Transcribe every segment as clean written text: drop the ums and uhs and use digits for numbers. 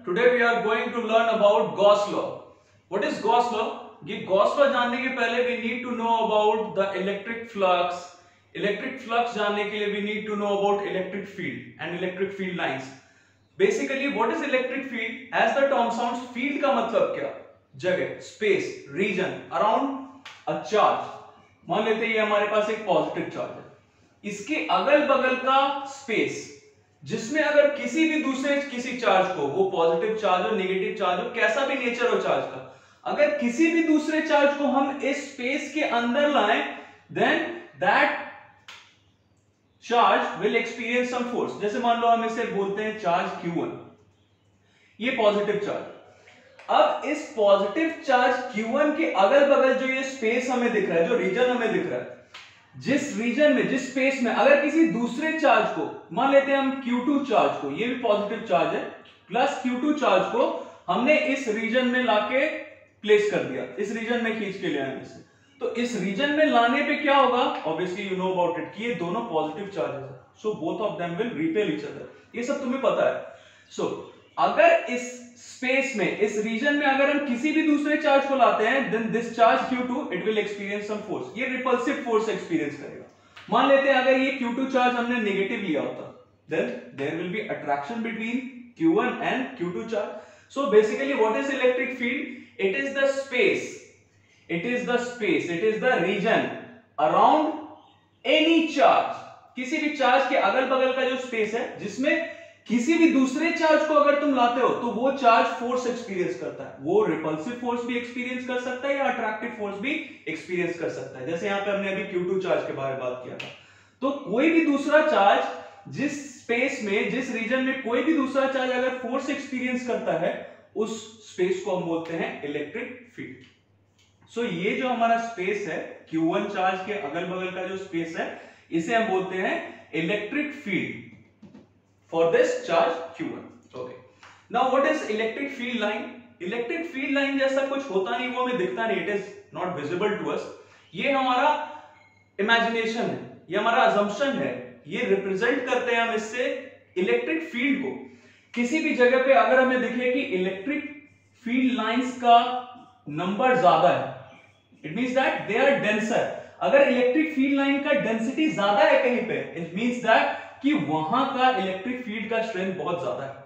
Today we are going to learn about Gauss law. What is Gauss law? ये Gauss law जानने के पहले we need to know about the electric flux. Electric flux जानने के लिए we need to know about electric field and electric field lines. Basically, what is electric field? As the term sounds, field का मतलब क्या? जगह, space, region around a charge. मान लेते हैं ये हमारे पास एक पॉजिटिव चार्ज है, इसके अगल बगल का स्पेस जिसमें अगर किसी भी दूसरे किसी चार्ज को, वो पॉजिटिव चार्ज हो, नेगेटिव चार्ज हो, कैसा भी नेचर हो चार्ज का, अगर किसी भी दूसरे चार्ज को हम इस स्पेस के अंदर लाएं, then that charge will experience some force. जैसे मान लो हम इसे बोलते हैं चार्ज Q1, ये पॉजिटिव चार्ज. अब इस पॉजिटिव चार्ज Q1 के अगल बगल जो ये स्पेस हमें दिख रहा है, जो रीजन हमें दिख रहा है, जिस रीजन में, जिस स्पेस में अगर किसी दूसरे चार्ज को, मान लेते हैं हम Q2 चार्ज को, ये भी पॉजिटिव चार्ज है, प्लस Q2 चार्ज को हमने इस रीजन में लाके प्लेस कर दिया, इस रीजन में खींच के ले आए इसे, तो इस रीजन में लाने पे क्या होगा? Obviously you know about it कि ये दोनों पॉजिटिव चार्जेस है, so both of them will repel each other. ये सब तुम्हें पता है. सो अगर इस स्पेस में, इस रीजन में अगर हम किसी भी दूसरे चार्ज को लाते हैं, then this charge Q2 it will experience some force. ये रिपल्सिव फोर्स एक्सपीरियंस करेगा. मान लेते हैं अगर ये Q2 चार्ज हमने नेगेटिव लिया होता, then there will be attraction between Q1 and Q2 charge. So basically what is electric field? It is the space, it is the space, it is the region around any charge. किसी भी charge के अगल बगल का जो space है, जिसमें किसी भी दूसरे चार्ज को अगर तुम लाते हो तो वो चार्ज फोर्स एक्सपीरियंस करता है. वो रिपल्सिव फोर्स भी एक्सपीरियंस कर सकता है या अट्रैक्टिव फोर्स भी एक्सपीरियंस कर सकता है. जैसे यहां पे हमने अभी Q2 चार्ज के बारे में बात किया था. तो कोई भी दूसरा चार्ज जिस स्पेस में, जिस रीजन में कोई भी दूसरा चार्ज अगर फोर्स एक्सपीरियंस करता है, उस स्पेस को हम बोलते हैं इलेक्ट्रिक फील्ड. सो ये जो हमारा स्पेस है, Q1 चार्ज के अगल बगल का जो स्पेस है, इसे हम बोलते हैं electric field for this charge Q1. Okay. Now what is electric field line? Electric field line जैसा कुछ होता नहीं, वो हमें दिखता नहीं. It is not visible to us. ये हमारा imagination है, ये हमारा assumption है. ये represent करते हैं हम इससे इलेक्ट्रिक फील्ड को. किसी भी जगह पे अगर हमें दिखे कि इलेक्ट्रिक फील्ड लाइंस का नंबर ज्यादा है, it means that they are denser. अगर इलेक्ट्रिक फील्ड लाइन का डेंसिटी ज्यादा है कहीं पे, it means that कि वहां का इलेक्ट्रिक फील्ड का स्ट्रेंथ बहुत ज्यादा है.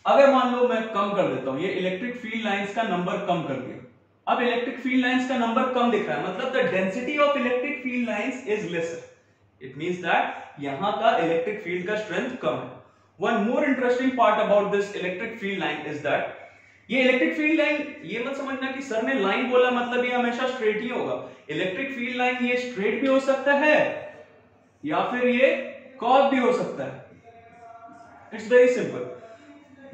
अगर मान लो मैं कम कर देता हूं, ये इलेक्ट्रिक फील्ड लाइंस का नंबर कम कर दिया, अब इलेक्ट्रिक फील्ड लाइंस का नंबर कम दिख रहा है, मतलब the density of electric field lines is lesser. It means that यहां का इलेक्ट्रिक फील्ड का स्ट्रेंथ कम है. One more interesting part about this electric field line is that ये इलेक्ट्रिक फील्ड लाइन, ये मत समझना कि सर ने लाइन बोला मतलब ये हमेशा स्ट्रेट ही होगा. इलेक्ट्रिक फील्ड लाइन ये स्ट्रेट भी हो सकता है या फिर ये कर्व भी हो सकता है. It's very simple.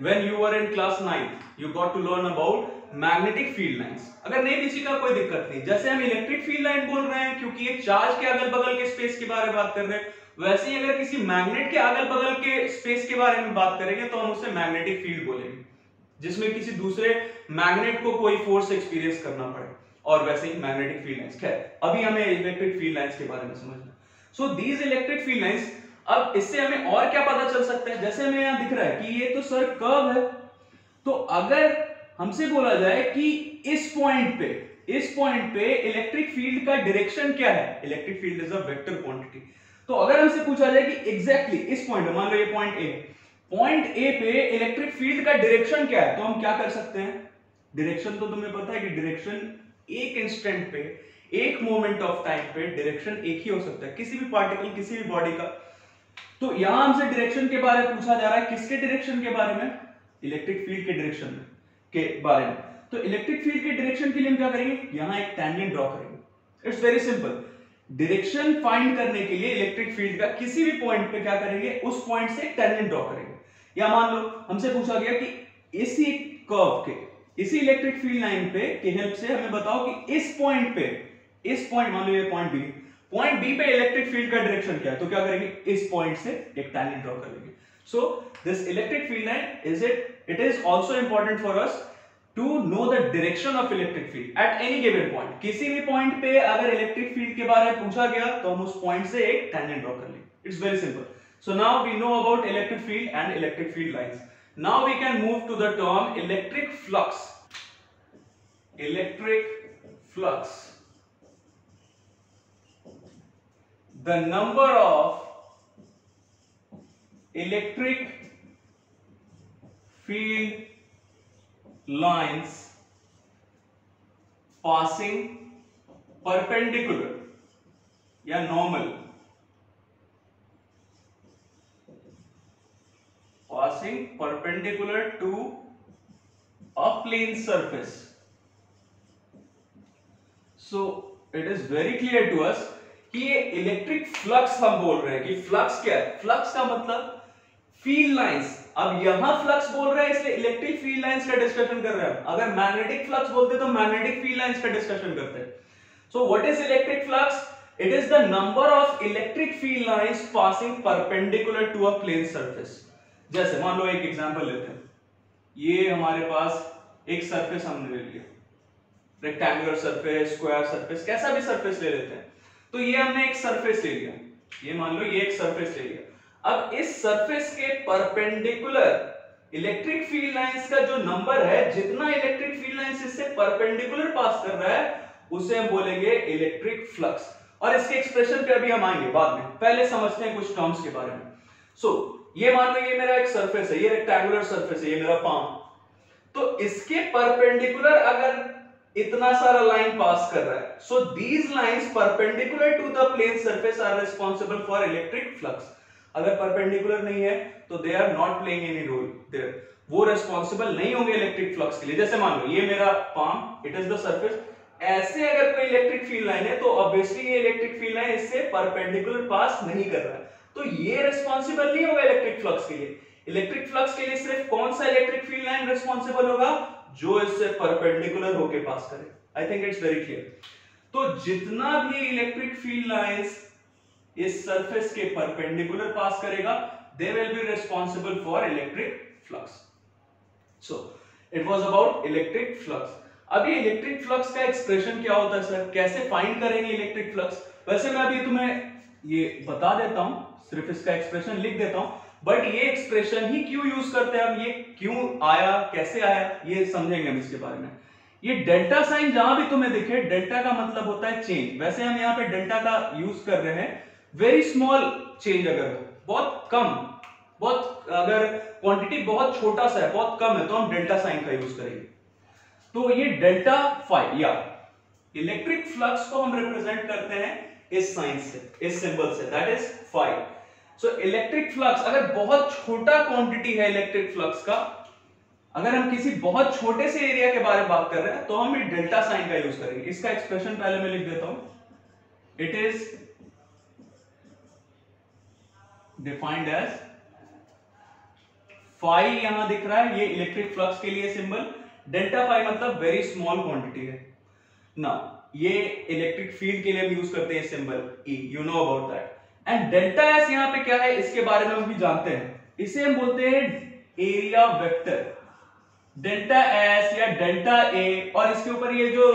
When you were in class 9 you got to learn about magnetic field lines. अगर नहीं किसी का कोई दिक्कत नहीं, जैसे हम इलेक्ट्रिक फील्ड लाइन बोल रहे हैं क्योंकि ये चार्ज के अगल बगल के स्पेस के बारे में बात कर रहे हैं, वैसे ही अगर किसी मैग्नेट के अगल बगल के स्पेस के बारे में बात करेंगे तो हम उसे मैग्नेटिक फील्ड बोलेंगे, जिसमें किसी दूसरे मैग्नेट को कोई फोर्स एक्सपीरियंस करना पड़े. और वैसे ही मैग्नेटिक फील्ड लाइंस. खैर अभी हमें इलेक्ट्रिक फील्ड लाइंस के बारे में समझना. So these electric field lines, अब इससे हमें और क्या पता चल सकता है? जैसे हमें यहां दिख रहा है कि ये तो सर कर्व है, तो अगर हमसे बोला जाए कि इस पॉइंट पे इलेक्ट्रिक फील्ड का डायरेक्शन क्या है, electric field is a vector quantity, तो अगर हमसे पूछा जाए कि एग्जैक्टली इस पॉइंट, मान लो ये पॉइंट ए पे इलेक्ट्रिक फील्ड का डायरेक्शन क्या है, तो हम क्या कर सकते हैं? डायरेक्शन तो तुम्हें पता है कि डायरेक्शन एक इंस्टेंट पे, एक मोमेंट ऑफ टाइम पे डायरेक्शन एक ही हो सकता है, किसी भी पार्टिकल, किसी भी बॉडी का. तो यहां हमसे डायरेक्शन के बारे में पूछा जा रहा है. किसके डायरेक्शन के बारे में? इलेक्ट्रिक फील्ड के डायरेक्शन के बारे में. तो इलेक्ट्रिक फील्ड के डायरेक्शन के लिए हम क्या करेंगे? यहां एक टेंजेंट ड्रॉ करेंगे. It's very simple. Direction find करने के लिए इलेक्ट्रिक फील्ड का किसी भी पॉइंट पे क्या करेंगे? उस पॉइंट से एक टेंजेंट ड्रॉ करेंगे. या मान लो हमसे पूछा गया कि इसी कर्व के, इसी इलेक्ट्रिक फील्ड लाइन पे की हेल्प से हमें बताओ कि इस पॉइंट पे, इस पॉइंट, मान लो ये पॉइंट बी पे इलेक्ट्रिक फील्ड का डायरेक्शन क्या है, तो क्या करेंगे? इस पॉइंट से एक टेंजेंट ड्रॉ कर लेंगे. So this electric field line it is also important for us to know the direction of electric field at any given point. किसी भी पॉइंट पे अगर इलेक्ट्रिक फील्ड के बारे में पूछा गया तो हम उस पॉइंट से एक टेंजेंट ड्रॉ कर लेंगे. It's very simple. So now we know about electric field and electric field lines. Now we can move to the term electric flux. Electric flux, the number of electric field lines passing perpendicular या normal, passing perpendicular to a plane surface. So it is very clear to us कि ये electric flux हम बोल रहे हैं कि flux क्या है. फ्लक्स का मतलब फील्ड लाइंस. अब यहां फ्लक्स बोल रहे हैं इसलिए इलेक्ट्रिक फील्ड लाइंस का डिस्कशन कर रहे हैं. अगर मैग्नेटिक फ्लक्स बोलते तो मैग्नेटिक फील्ड लाइंस का डिस्कशन करते हैं. So what is electric flux? It is the number of electric field lines passing perpendicular to a plane surface. जैसे मान लो एक एग्जांपल लेते हैं. ये हमारे पास एक सरफेस हमने ले लिया, रेक्टेंगुलर सरफेस, स्क्वायर सरफेस, कैसा भी सरफेस ले लेते हैं. तो ये हमने एक सरफेस ले लिया, ये मान लो ये एक सरफेस ले लिया. अब इस सरफेस के परपेंडिकुलर इलेक्ट्रिक फील्ड लाइंस का जो नंबर है, जितना इलेक्ट्रिक फील्ड लाइंस इससे परपेंडिकुलर पास कर रहा है, उसे हम बोलेंगे इलेक्ट्रिक फ्लक्स. और इसके एक्सप्रेशन पे अभी हम आएंगे बाद में. पहले समझते हैं कुछ टर्म्स के बारे में. सो ये मान लो ये मेरा एक सरफेस है, ये रेक्टेंगुलर सरफेस है, ये मेरा पाम. तो इसके परपेंडिकुलर अगर इतना सारा लाइन पास कर रहा है, so these lines perpendicular to the plane surface are responsible for electric flux. अगर परपेंडिकुलर नहीं है तो they are not playing any role there, वो रिस्पांसिबल नहीं होंगे इलेक्ट्रिक फ्लक्स के लिए. जैसे मान लो ये मेरा palm, it is the surface. ऐसे अगर कोई इलेक्ट्रिक फील्ड लाइन है तो ऑब्वियसली ये इलेक्ट्रिक फील्ड लाइन इससे परपेंडिकुलर पास नहीं कर रहा है, तो ये रिस्पांसिबल नहीं होगा इलेक्ट्रिक फ्लक्स के लिए. इलेक्ट्रिक फ्लक्स के लिए सिर्फ कौन सा इलेक्ट्रिक फील्ड लाइन रिस्पांसिबल होगा? जो इससे परपेंडिकुलर होके पास करे. I think it's very clear. तो जितना भी इलेक्ट्रिक फील्ड लाइंस इस सरफेस के परपेंडिकुलर पास करेगा, they will be responsible for electric flux. So it was about electric flux. अब ये इलेक्ट्रिक फ्लक्स का एक्सप्रेशन क्या होता है सर, कैसे फाइंड करेंगे इलेक्ट्रिक फ्लक्स? वैसे मैं अभी तुम्हें ये बता देता हूं, सिर्फ इसका एक्सप्रेशन लिख देता हूं, बट ये एक्सप्रेशन ही क्यों यूज करते हैं हम, ये क्यों आया, कैसे आया, ये समझेंगे हम इसके बारे में. ये डेल्टा साइन जहां भी तुम्हें दिखे, डेल्टा का मतलब होता है चेंज. वैसे हम यहाँ पे डेल्टा का यूज कर रहे हैं वेरी स्मॉल चेंज, अगर बहुत कम, बहुत अगर क्वांटिटी बहुत छोटा सा है, बहुत कम है, तो हम डेल्टा साइन का यूज करेंगे. तो ये डेल्टा फाई या इलेक्ट्रिक फ्लक्स को हम रिप्रेजेंट करते हैं इस साइन से, इस सिंबल से, that is phi. So electric flux अगर बहुत छोटा क्वांटिटी है इलेक्ट्रिक फ्लक्स का, अगर हम किसी बहुत छोटे से एरिया के बारे में बात कर रहे हैं, तो हम ये डेल्टा साइन का यूज करेंगे. इसका एक्सप्रेशन पहले मैं लिख देता हूं. It is defined as phi, यहां दिख रहा है ये इलेक्ट्रिक फ्लक्स के लिए सिंबल. डेल्टा फाई मतलब वेरी स्मॉल क्वांटिटी है ना. ये इलेक्ट्रिक फील्ड के लिए हम यूज करते हैं symbol E, you know about that. And delta S यहां पे क्या है, इसके बारे में हम भी जानते हैं. इसे हम बोलते हैं एरिया वेक्टर. डेल्टा एस या डेल्टा ए, और इसके ऊपर ये जो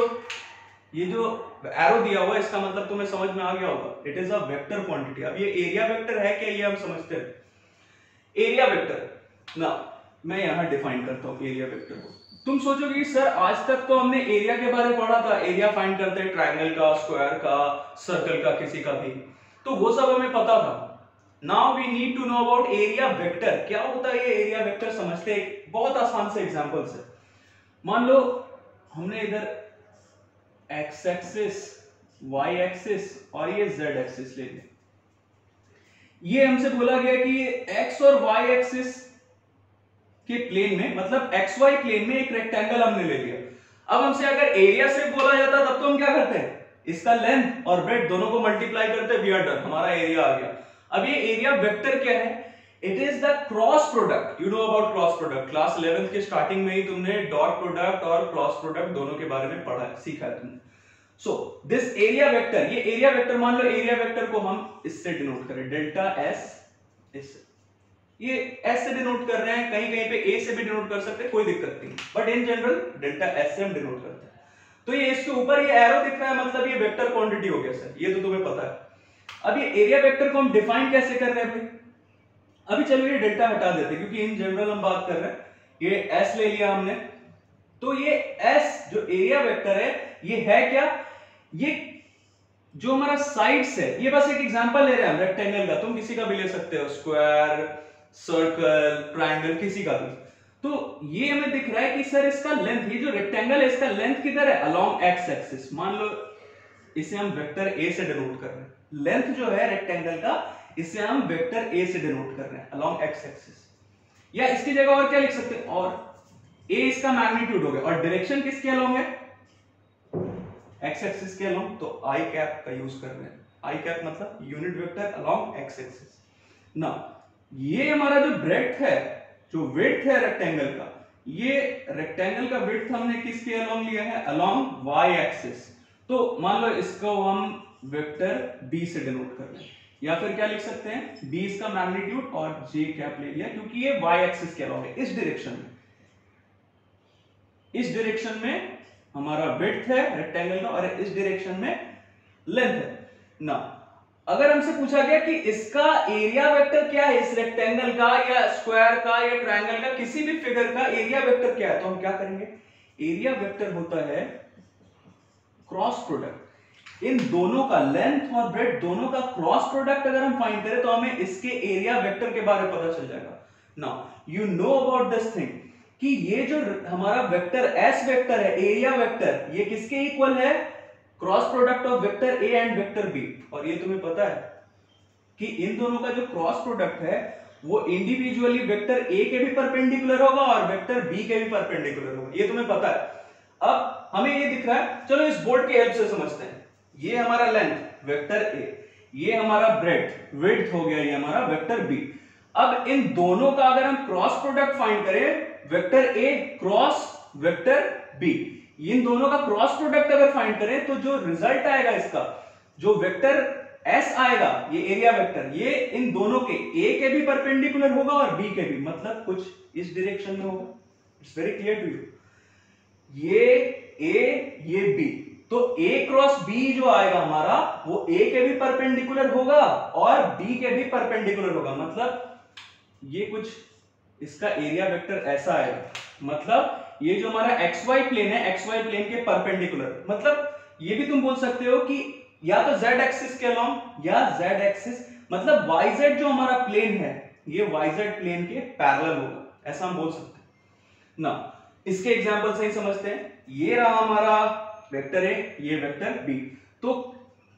एरो दिया हुआ है, इसका मतलब तुम्हें समझ में आ गया होगा. It is a vector quantity. अब ये एरिया वेक्टर है क्या, ये हम समझते हैं. एरिया वेक्टर ना मैं यहां डिफाइन करता हूं एरिया वेक्टर को. तुम सोचोगे सर आज तक तो हमने एरिया के बारे में पढ़ा था, एरिया फाइंड करते हैं ट्रायंगल का, स्क्वायर का, सर्कल का, किसी का भी, तो वो सब हमें पता था. Now we need to know about area vector. क्या होता है ये एरिया वेक्टर, समझते हैं बहुत आसान से एग्जांपल से. मान लो हमने इधर एक्स एक्सिस, वाई एक्सिस और ये जेड एक्सिस ले लिया. ये हमसे बोला गया कि एक्स और वाई एक्सिस के प्लेन में, मतलब एक्स वाई प्लेन में एक रेक्टेंगल हमने ले लिया. अब हमसे अगर एरिया से बोला जाता तब तो हम क्या करते हैं, इसका लेंथ और ब्रेड्थ दोनों को मल्टीप्लाई करते हैं, वी आर डन, हमारा एरिया आ गया. अब ये एरिया वेक्टर क्या है, it is the cross product. You know about cross product, class 11th के स्टार्टिंग में ही तुमने डॉट प्रोडक्ट और क्रॉस प्रोडक्ट दोनों के बारे में पढ़ा है, सीखा है तुमने. सो दिस एरिया वेक्टर, ये एरिया वेक्टर, मान लो एरिया वेक्टर को हम इससे डिनोट करें, डेल्टा एस, इससे, ये एस से डिनोट कर रहे हैं, कहीं कहीं पे ए से भी डिनोट कर सकते हैं, कोई दिक्कत नहीं, but in general delta S से हम डिनोट करते हैं. तो ये इसके ऊपर ये एरो दिख रहा है, मतलब ये वेक्टर क्वांटिटी हो गया सर, ये तो तुम्हें पता है. अब ये एरिया वेक्टर को हम डिफाइन कैसे कर रहे हैं भाई, अभी चलो ये डेल्टा हटा देते हैं क्योंकि इन जनरल हम बात कर रहे हैं. ये S ले लिया हमने, तो ये S जो एरिया वेक्टर है ये है क्या, ये जो हमारा साइड्स है, ये बस एक एग्जांपल ले रहे हैं हम रेक्टेंगल का, तुम किसी का भी ले सकते हो, स्क्वायर, सर्कल, ट्रायंगल, किसी का भी। तो ये हमें दिख रहा है कि सर इसका लेंथ, ये जो रेक्टेंगल है इसका लेंथ किधर है, अलोंग एक्स एक्सिस। मान लो इसे हम वेक्टर ए से डिनोट कर रहे हैं, लेंथ जो है रेक्टेंगल का इसे हम वेक्टर ए से डिनोट कर रहे हैं अलोंग एक्स एक्सिस। या इसकी जगह और क्या लिख सकते हैं, और ए इसका मैग्नीट्यूड हो गया, और डायरेक्शन किसके अलोंग है, एक्स एक्सिस के अलोंग, तो आई कैप का यूज कर रहे हैं। आई कैप मतलब unit vector along x axis. ना ये हमारा जो ब्रेड्थ है, जो विड्थ है रेक्टेंगल का, ये रेक्टेंगल का विड्थ हमने किसके अलोंग लिया है, अलोंग वाई एक्सिस। तो मान लो इसको हम वेक्टर बी से डिनोट कर रहे हैं, या फिर क्या लिख सकते हैं, बी इसका मैग्नीट्यूड और जे कैप ले लिया क्योंकि ये वाई एक्सिस के अलोंग है, इस डायरेक्शन में, इस डायरेक्शन में हमारा विड्थ है रेक्टेंगल का और इस डायरेक्शन में लेंथ है ना। अगर हमसे पूछा गया कि इसका एरिया वेक्टर क्या है, इस रेक्टेंगल का या स्क्वायर का या ट्रायंगल का, किसी भी फिगर का एरिया वेक्टर क्या है, तो हम क्या करेंगे, एरिया वेक्टर होता है क्रॉस प्रोडक्ट, इन दोनों का, लेंथ और ब्रेड्थ दोनों का क्रॉस प्रोडक्ट अगर हम फाइंड करें तो हमें इसके एरिया वेक्टर के बारे में पता चल जाएगा। Now you know about this thing कि ये जो हमारा वेक्टर एस वेक्टर है, एरिया वेक्टर, ये किसके इक्वल है, cross product of vector A and vector B. और ये तुम्हें पता है कि इन दोनों का जो क्रॉस प्रोडक्ट है वो इंडिविजुअली वेक्टर ए के भी परपेंडिकुलर होगा और वेक्टर बी के भी परपेंडिकुलर होगा, ये तुम्हें पता है। अब हमें ये दिख रहा है, चलो इस बोर्ड की हेल्प से समझते हैं। ये हमारा लेंथ वेक्टर ए, ये हमारा ब्रेड्थ विड्थ हो गया, ये हमारा वेक्टर बी। अब इन दोनों का अगर हम क्रॉस प्रोडक्ट फाइंड करें, vector A cross vector B, इन दोनों का क्रॉस प्रोडक्ट अगर फाइंड करें तो जो रिजल्ट आएगा इसका, जो वेक्टर एस आएगा, ये एरिया वेक्टर, ये इन दोनों के, ए के भी परपेंडिकुलर होगा और बी के भी, मतलब कुछ इस डायरेक्शन में होगा। It's very clear to you, ये ए ये बी, तो ए क्रॉस बी जो आएगा हमारा वो ए के भी परपेंडिकुलर होगा और बी के भी परपेंडिकुलर होगा, मतलब ये कुछ इसका एरिया वेक्टर ऐसा आएगा। मतलब ये जो हमारा xy प्लेन है, xy प्लेन के परपेंडिकुलर, मतलब ये भी तुम बोल सकते हो कि या तो z एक्सिस के अलोंग या z एक्सिस, मतलब yz जो हमारा प्लेन है ये yz प्लेन के पैरेलल होगा, ऐसा हम बोल सकते हैं ना। इसके एग्जांपल से ही समझते हैं। ये रहा हमारा वेक्टर ए, ये वेक्टर बी, तो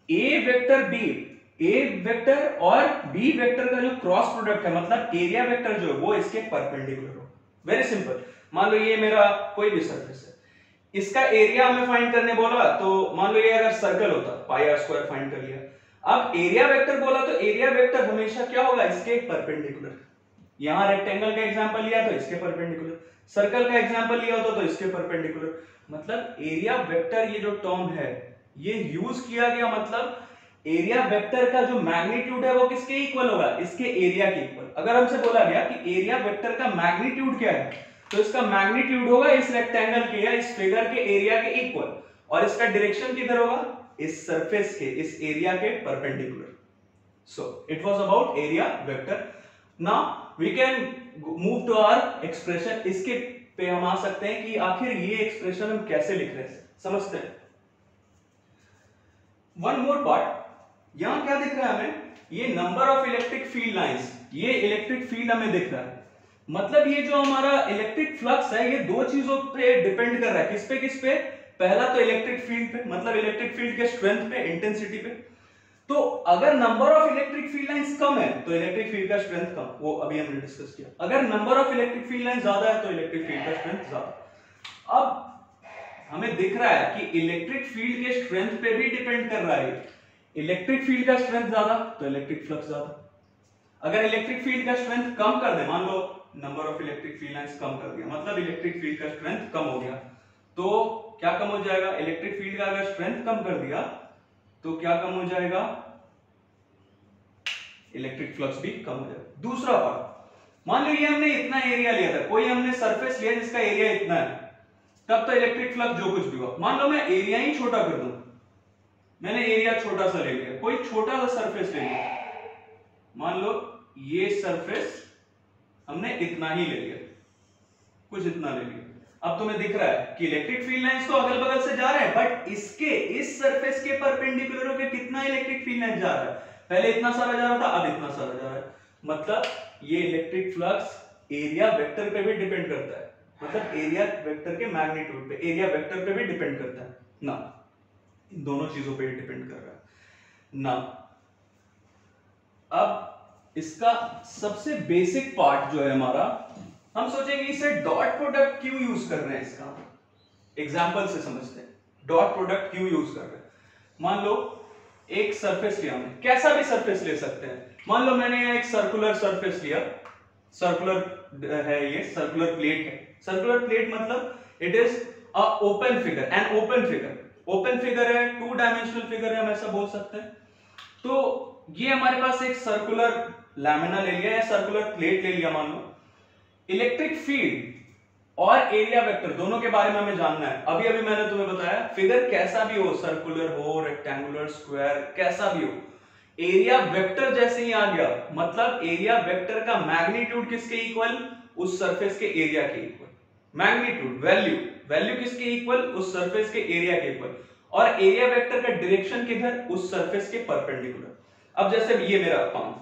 ए वेक्टर बी, ए वेक्टर और बी वेक्टर का जो क्रॉस प्रोडक्ट है, मतलब एरिया वेक्टर जो है वो इसके परपेंडिकुलर हो। Very simple. मान लो ये मेरा कोई भी सरफेस है, इसका एरिया हमें फाइंड करने बोला, तो मान लो ये अगर सर्कल होता, पाई आर स्क्वायर फाइंड कर लिया। अब एरिया वेक्टर बोला तो एरिया वेक्टर हमेशा क्या होगा, इसके परपेंडिकुलर। यहां रेक्टेंगल का एग्जांपल लिया तो इसके परपेंडिकुलर, सर्कल का एग्जांपल लिया होता तो इसके परपेंडिकुलर। मतलब एरिया वेक्टर ये जो टर्म है ये यूज किया गया, मतलब एरिया वेक्टर का जो मैग्नीट्यूड है वो किसके इक्वल होगा, इसके एरिया के इक्वल। अगर हमसे बोला गया कि एरिया वेक्टर का मैग्नीट्यूड क्या है, तो इसका मैग्नीट्यूड होगा इस रेक्टेंगल के या इस फिगर के एरिया के इक्वल, और इसका डायरेक्शन किधर होगा, इस सरफेस के, इस एरिया के perpendicular. So it was about area vector. Now we can move to our expression. इसके पे हम आ सकते हैं कि आखिर ये एक्सप्रेशन हम कैसे लिख रहे हैं, समझते हैं। वन मोर पार्ट, यहां क्या दिख रहा है हमें, ये number of electric field lines, ये इलेक्ट्रिक फील्ड हमें दिख रहा है। मतलब ये जो हमारा इलेक्ट्रिक फ्लक्स है ये दो चीजों पे डिपेंड कर रहा है। किस पे, किस पे, पहला तो इलेक्ट्रिक फील्ड पे, मतलब इलेक्ट्रिक फील्ड के स्ट्रेंथ पे, इंटेंसिटी पे। तो अगर number of electric field lines कम है तो इलेक्ट्रिक फील्ड का स्ट्रेंथ कम, वो अभी हमने डिस्कस किया। अगर number of electric field lines ज्यादा है तो इलेक्ट्रिक फील्ड का स्ट्रेंथ ज्यादा। अब हमें दिख रहा है कि इलेक्ट्रिक फील्ड के स्ट्रेंथ पे भी डिपेंड कर रहा है। इलेक्ट्रिक फील्ड का स्ट्रेंथ ज्यादा तो इलेक्ट्रिक फ्लक्स ज्यादा। अगर इलेक्ट्रिक फील्ड का स्ट्रेंथ कम कर दे, मान लो number of electric field lines कम कर दिया, मतलब इलेक्ट्रिक फील्ड का स्ट्रेंथ कम हो गया, तो क्या कम हो जाएगा, इलेक्ट्रिक फील्ड का अगर स्ट्रेंथ कम कर दिया तो क्या कम हो जाएगा, इलेक्ट्रिक फ्लक्स भी कम हो जाएगा। दूसरा पार्ट, मान लो ये हमने इतना एरिया लिया था, कोई हमने सरफेस लिया जिसका एरिया इतना है, तब तो इलेक्ट्रिक फ्लक्स जो कुछ भी हुआ। मान लो मैं एरिया ही छोटा कर दूं, मैंने एरिया छोटा सा ले लिया, कोई छोटा सा सरफेस ले लिया, मान लो ये सरफेस हमने इतना ही ले लिया, कुछ इतना ले लिया। अब तुम्हें दिख रहा है कि इलेक्ट्रिक फील्ड लाइंस तो अगल बगल से जा रहे हैं, बट इसके इस सरफेस के परपेंडिकुलर होकर कितना इलेक्ट्रिक फील्ड लाइन जा रहा है? पहले इतना सारा जा रहा था, अब इतना सारा जा रहा है। मतलब ये इलेक्ट्रिक फ्लक्स एरिया वेक्टर पे भी डिपेंड करता है, मतलब एरिया वेक्टर के मैग्नीट्यूड पे, एरिया वेक्टर पे भी डिपेंड करता है ना, इन दोनों चीजों पे डिपेंड कर रहा है ना। अब इसका सबसे बेसिक पार्ट जो है हमारा, हम सोचेंगे इसे डॉट प्रोडक्ट क्यों यूज कर रहे हैं, इसका एग्जांपल से समझते हैं। डॉट प्रोडक्ट क्यों यूज कर रहे हैं? मान लो एक सरफेस लिया हमने, कैसा भी सरफेस ले सकते हैं। मान लो मैंने यहाँ एक सर्कुलर सरफेस लिया, सर्कुलर है, ये सर्कुलर प्लेट है। सर्कुलर प्लेट मतलब it is a open figure, an open figure. Open figure है, टू डायमेंशनल फिगर है, हम ऐसा बोल सकते हैं। तो ये हमारे पास एक सर्कुलर लैमिना ले लिया या सर्कुलर प्लेट ले लिया। मान लो इलेक्ट्रिक फील्ड और एरिया वेक्टर दोनों के बारे में हमें जानना है। अभी अभी मैंने तुम्हें बताया फिगर कैसा भी हो, सर्कुलर हो, रेक्टेंगुलर, स्क्वायर, कैसा भी हो, एरिया वेक्टर जैसे ही आ गया मतलब एरिया वेक्टर का मैग्नीट्यूड किसके इक्वल? उस सरफेस के एरिया के इक्वल। मैग्नीट्यूड वैल्यू, वैल्यू किसके इक्वल? उस सरफेस के एरिया के इक्वल। और एरिया वेक्टर का डायरेक्शन किधर? उस सरफेस के परपेंडिकुलर। अब जैसे ये मेरा पाम,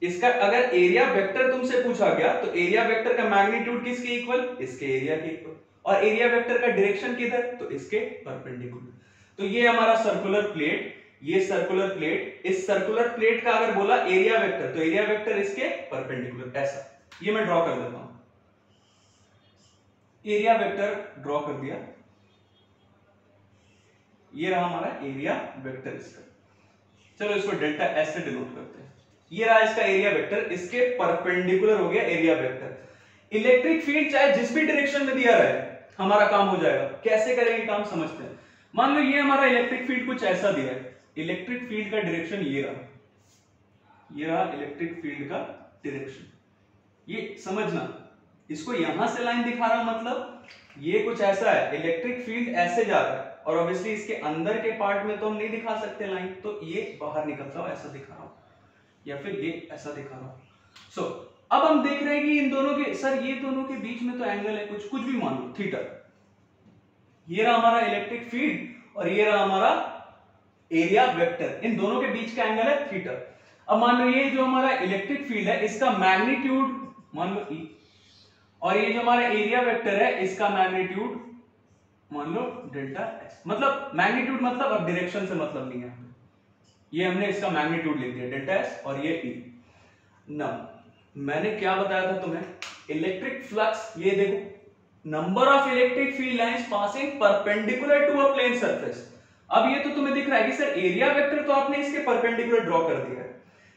इसका अगर एरिया वेक्टर तुमसे पूछा गया तो एरिया वेक्टर का मैग्नीट्यूड किसके इक्वल? इसके एरिया के इक्वल। और एरिया वेक्टर का डायरेक्शन किधर? तो इसके परपेंडिकुलर। तो ये हमारा सर्कुलर प्लेट, ये सर्कुलर प्लेट, इस सर्कुलर प्लेट का अगर बोला एरिया वेक्टर तो एरिया वेक्टर इसके परपेंडिकुलर, ऐसा। ये मैं ड्रॉ कर देता हूं, एरिया वेक्टर ड्रॉ कर दिया। ये रहा हमारा एरिया वेक्टर इसका। चलो इसको डेल्टा एस से डिनोट करते हैं। ये रहा इसका एरिया वेक्टर, इसके परपेंडिकुलर हो गया एरिया वेक्टर। इलेक्ट्रिक फील्ड चाहे जिस भी डायरेक्शन में दिया रहे हमारा काम हो जाएगा। कैसे करेंगे काम समझते हैं। मान लो ये हमारा इलेक्ट्रिक फील्ड कुछ ऐसा दिया है, इलेक्ट्रिक फील्ड का डायरेक्शन ये रहा, ये रहा इलेक्ट्रिक फील्ड का डायरेक्शन। ये समझना, इसको यहां से लाइन दिखा रहा हूं, मतलब ये कुछ ऐसा है, इलेक्ट्रिक फील्ड ऐसे जा रहा है और ऑब्वियसली इसके अंदर के पार्ट में तो हम नहीं दिखा सकते लाइन, तो ये बाहर निकलता हुआ ऐसा दिखा रहा हूं या फिर ये ऐसा दिखा रहा हूं। सो अब हम देख रहे हैं कि इन दोनों के, सर ये दोनों के बीच में तो एंगल है कुछ भी मान लो थीटा। ये रहा हमारा इलेक्ट्रिक फील्ड और ये रहा हमारा एरिया वेक्टर, इन दोनों के बीच का एंगल है थीटा। अब मान लो ये जो हमारा इलेक्ट्रिक फील्ड है इसका मैग्नीट्यूड मान लो E, और ये जो हमारा एरिया वेक्टर है इसका मैग्नीट्यूड मान लो डेल्टा एस। मतलब मैग्नीट्यूड मतलब अब डायरेक्शन से मतलब नहीं है, ये हमने इसका मैग्नीट्यूड लिख दिया डेल्टा एस और ये ई। ना मैंने क्या बताया था तुम्हें, इलेक्ट्रिक फ्लक्स, ये देखो number of electric field lines passing perpendicular to a plane surface. अब ये तो तुम्हें दिख रहा है कि सर एरिया वेक्टर तो आपने इसके परपेंडिकुलर ड्रॉ कर दिया है,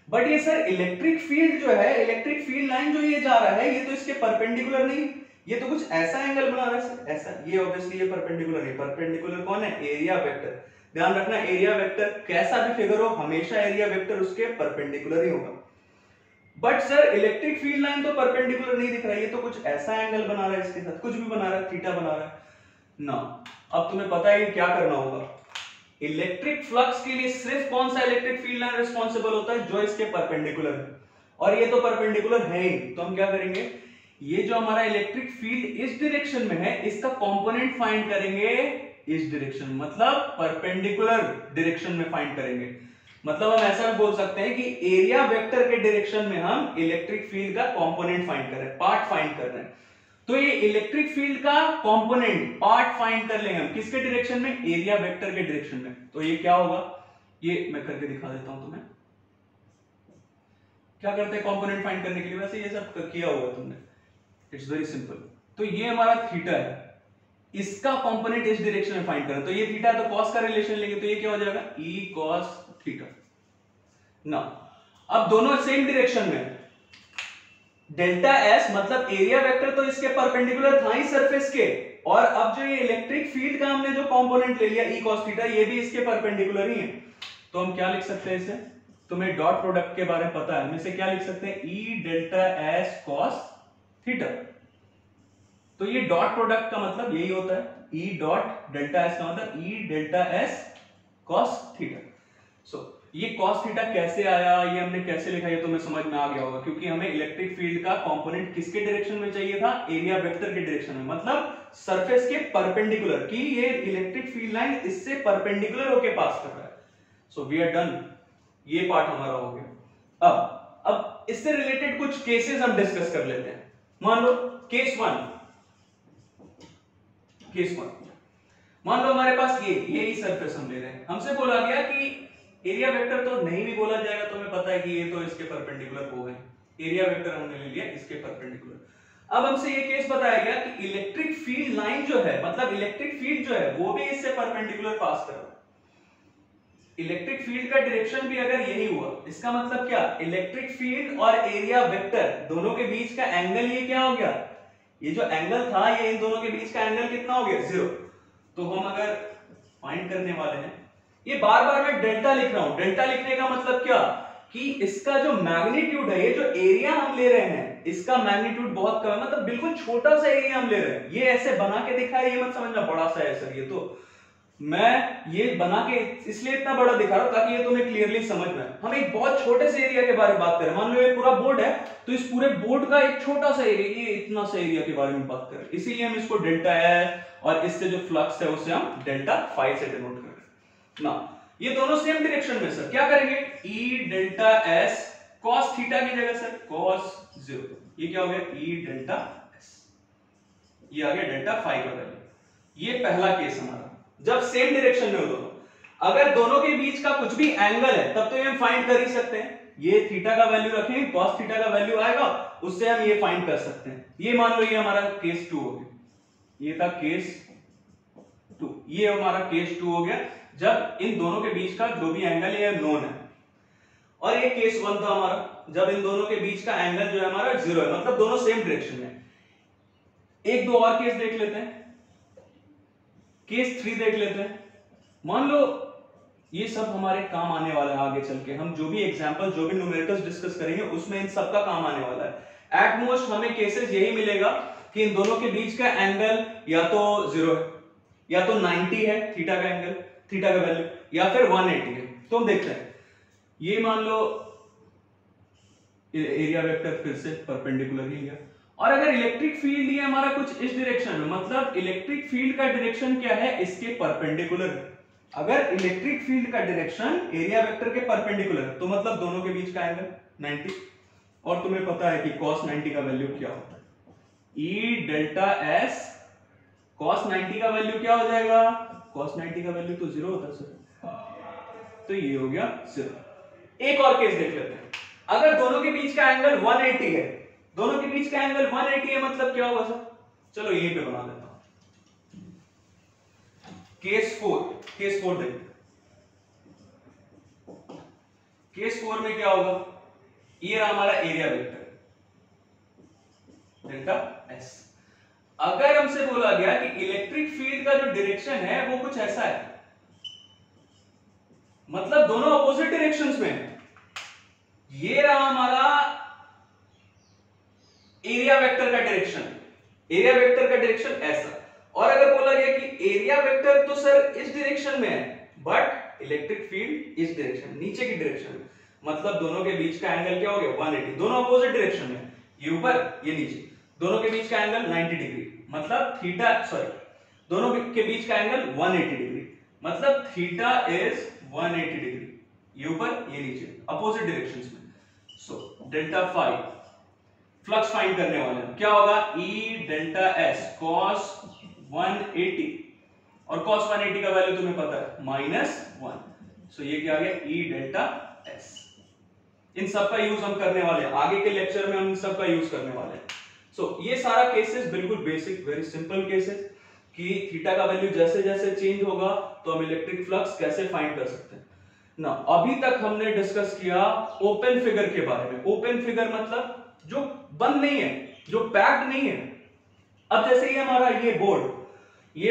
बट ये सर इलेक्ट्रिक फील्ड जो है, इलेक्ट्रिक फील्ड लाइन जो ये जा रहा है ये तो इसके परपेंडिकुलर नहीं, ये तो कुछ ऐसा एंगल बना रहा है ऐसा। ये ऑब्वियसली ये परपेंडिकुलर नहीं, परपेंडिकुलर कौन है? Area vector. ध्यान रखना एरिया वेक्टर कैसा भी फिगर हो हमेशा एरिया वेक्टर उसके परपेंडिकुलर ही होगा। But sir electric field line तो परपेंडिकुलर नहीं दिख रहा है, ये तो कुछ ऐसा एंगल बना रहा है इसके साथ, कुछ भी बना रहा है, थीटा बना रहा है ना। अब तुम्हें पता है क्या करना होगा, इलेक्ट्रिक फ्लक्स के लिए सिर्फ कौन सा इलेक्ट्रिक फील्ड लाइन रिस्पॉन्सिबल होता है? जो इसके परपेंडिकुलर है, और ये तो परपेंडिकुलर है ही। तो हम क्या करेंगे, ये जो हमारा इलेक्ट्रिक फील्ड इस डायरेक्शन में है इसका कंपोनेंट फाइंड करेंगे इस डायरेक्शन, मतलब परपेंडिकुलर डायरेक्शन में फाइंड करेंगे। मतलब हम ऐसा भी बोल सकते हैं कि एरिया वेक्टर के डायरेक्शन में हम इलेक्ट्रिक फील्ड का कंपोनेंट फाइंड कर रहे हैं, पार्ट फाइंड कर रहे हैं। तो ये इलेक्ट्रिक फील्ड का कंपोनेंट पार्ट फाइंड कर लेंगे हम किसके डायरेक्शन में? एरिया वेक्टर के डायरेक्शन में। तो ये क्या होगा, ये मैं करके दिखा देता हूं तुम्हें क्या करते हैं कंपोनेंट फाइंड करने के लिए। वैसे ये सब किया हुआ है तुमने, इट्स वेरी सिंपल। तो ये हमारा थीटा है, इसका कंपोनेंट इस डायरेक्शन में फाइंड करना। तो ये थीटा है तो कॉस का रिलेशन लेंगे, तो ये क्या हो जाएगा? E cos थीटा ना। अब दोनों सेम डायरेक्शन में, डेल्टा एस मतलब एरिया वेक्टर तो इसके परपेंडिकुलर था ही सरफेस के, और अब जो ये इलेक्ट्रिक फील्ड का हमने जो कंपोनेंट ले लिया E cos थीटा, ये भी इसके परपेंडिकुलर ही है। तो हम क्या लिख सकते हैं इसे, तुम्हें डॉट प्रोडक्ट के बारे में पता है, हम इसे क्या लिख सकते हैं? E delta S cos theta. तो ये डॉट प्रोडक्ट का मतलब यही होता है, E डॉट डेल्टा एस का मतलब E delta S cos theta. So ये cos थीटा कैसे आया, ये हमने कैसे लिखा, ये तो मैं समझ में आ गया होगा, क्योंकि हमें इलेक्ट्रिक फील्ड का कंपोनेंट किसके डायरेक्शन में चाहिए था, एरिया वेक्टर के डायरेक्शन में, मतलब सरफेस के परपेंडिकुलर, कि ये इलेक्ट्रिक फील्ड लाइन इससे परपेंडिकुलर होके पास कर रहा है। सो वी आर डन, ये पार्ट हमारा हो गया। अब इससे रिलेटेड कुछ केसेस हम डिस्कस कर लेते हैं। मान लो केस वन, मान लो हमारे पास यही सरफेस हम ले रहे हैं, हमसे बोला गया कि एरिया वेक्टर तो नहीं भी बोला जाएगा तो हमें पता है कि ये तो इसके परपेंडिकुलर हो गए, एरिया वेक्टर हमने ले लिया इसके परपेंडिकुलर। अब हमसे ये केस बताया गया कि इलेक्ट्रिक फील्ड लाइन जो है, मतलब इलेक्ट्रिक फील्ड जो है वो भी इससे परपेंडिकुलर पास कर रहा है। इलेक्ट्रिक फील्ड का डायरेक्शन भी अगर यही हुआ, इसका मतलब क्या, इलेक्ट्रिक फील्ड और एरिया वेक्टर दोनों के बीच का एंगल ये क्या हो गया, ये जो एंगल था ये इन दोनों के बीच का एंगल कितना हो गया, 0। तो हम अगर फाइंड करने वाले हैं, ये बार बार मैं डेल्टा लिख रहा हूं, डेल्टा लिखने का मतलब क्या कि इसका जो मैग्नीट्यूड है, ये जो एरिया हम ले रहे हैं इसका मैग्नीट्यूड बहुत कम है, मतलब बिल्कुल छोटा सा एरिया हम ले रहे हैं। ये ऐसे बना के दिखा है, ये मत समझना बड़ा सा है सर, ये तो मैं ये बना के इसलिए इतना बड़ा दिखा रहा हूं ताकि ये तुम्हें क्लियरली समझ में आए। हम एक बहुत छोटे से एरिया के बारे में बात कर रहे हैं, मान लो ये पूरा बोर्ड है तो इस पूरे बोर्ड का एक छोटा सा एरिया, ये इतना सा एरिया के बारे में बात कर रहे हैं, इसीलिए हम इसको डेल्टा है और इससे जो फ्लक्स है उसे हम डेल्टा फाई से डिनोट कर रहे हैं ना। ये दोनों सेम डायरेक्शन में, सर क्या करेंगे, ई डेल्टा एस कॉस थीटा की जगह सर कॉस 0, ये क्या हो गया, ई डेल्टा एस, ये आ गया डेल्टा फाई का वैल्यू। ये पहला केस हमारा, जब सेम डायरेक्शन में हो दोनों, अगर दोनों के बीच का कुछ भी एंगल है तब तो ये हम फाइंड कर ही सकते हैं, ये थीटा का वैल्यू रखेंगे, कॉस थीटा का वैल्यू आएगा, उससे हम ये फाइंड कर सकते हैं। ये मान लो ये हमारा केस 2 हो गया, ये था केस 2, ये हमारा केस 2 हो गया जब इन दोनों के बीच का जो भी एंगल है नोन है। और ये केस 1 था हमारा, जब इन दोनों के बीच का एंगल जो है हमारा 0 है, मतलब दोनों सेम डायरेक्शन में। एक दो और केस देख लेते हैं, केस 3 देख लेते हैं। मान लो ये सब हमारे काम आने वाला है आगे चल के, हम जो भी एग्जांपल, जो भी न्यूमेरिकल्स डिस्कस करेंगे उसमें इन सब का काम आने वाला है। एट मोस्ट हमें केसेस यही मिलेगा कि इन दोनों के बीच का एंगल या तो 0 है, या तो 90 है थीटा का एंगल, थीटा का वैल्यू, या फिर 180 है। तो हम देखते हैं, ये मान लो एरिया वेक्टर फिर से परपेंडिकुलर ही लिया, और अगर इलेक्ट्रिक फील्ड ये हमारा कुछ इस डायरेक्शन में, मतलब इलेक्ट्रिक फील्ड का डायरेक्शन क्या है, इसके परपेंडिकुलर है। अगर इलेक्ट्रिक फील्ड का डायरेक्शन एरिया वेक्टर के परपेंडिकुलर है तो मतलब दोनों के बीच का एंगल 90, और तुम्हें पता है कि cos 90 का वैल्यू क्या होता है, ई डेल्टा एस cos 90 का वैल्यू क्या हो जाएगा, cos 90 का वैल्यू तो 0 होता है सर, तो ये हो गया 0। एक और केस देख लेते हैं, अगर दोनों के बीच का एंगल 180 है, दोनों के बीच का एंगल 180 है, मतलब क्या होगा सर, चलो यहीं पे बना देता हूं। केस 4 देखते, केस 4 में क्या होगा, ये रहा हमारा एरिया वेक्टर डेल्टा एस। अगर हमसे बोला गया कि इलेक्ट्रिक फील्ड का जो डायरेक्शन है वो कुछ ऐसा है, मतलब दोनों अपोजिट डायरेक्शंस में है, ये रहा हमारा एरिया वेक्टर का डायरेक्शन, एरिया वेक्टर का डायरेक्शन ऐसा, और अगर बोला गया कि एरिया वेक्टर तो सर इस डायरेक्शन में है बट इलेक्ट्रिक फील्ड इस डायरेक्शन, नीचे की डायरेक्शन में, मतलब दोनों के बीच का एंगल क्या हो गया 180, दोनों अपोजिट डायरेक्शन में, ये ऊपर ये नीचे, दोनों के बीच का एंगल 90 डिग्री, मतलब थीटा, सॉरी दोनों के बीच का एंगल 180 डिग्री, मतलब थीटा इज 180 डिग्री, ये ऊपर ये नीचे, अपोजिट डायरेक्शंस में। So delta phi flux find करने वाले हैं, क्या होगा, ई डेल्टा एस cos 180, और cos 180 का वैल्यू तुम्हें पता है -1, सो ये क्या आ गया, ई डेल्टा एस। इन सब का यूज हम करने वाले हैं, आगे के लेक्चर में हम इन सब का यूज करने वाले हैं। सो ये सारा केसेस बिल्कुल बेसिक, वेरी सिंपल केसेस, कि थीटा का वैल्यू जैसे जैसे चेंज होगा तो हम इलेक्ट्रिक फ्लक्स कैसे फाइंड कर सकते हैं ना। अभी तक हमने डिस्कस किया ओपन फिगर के बारे में। ओपन फिगर मतलब जो बंद नहीं है, जो पैक्ड नहीं है। अब जैसे ही हमारा ये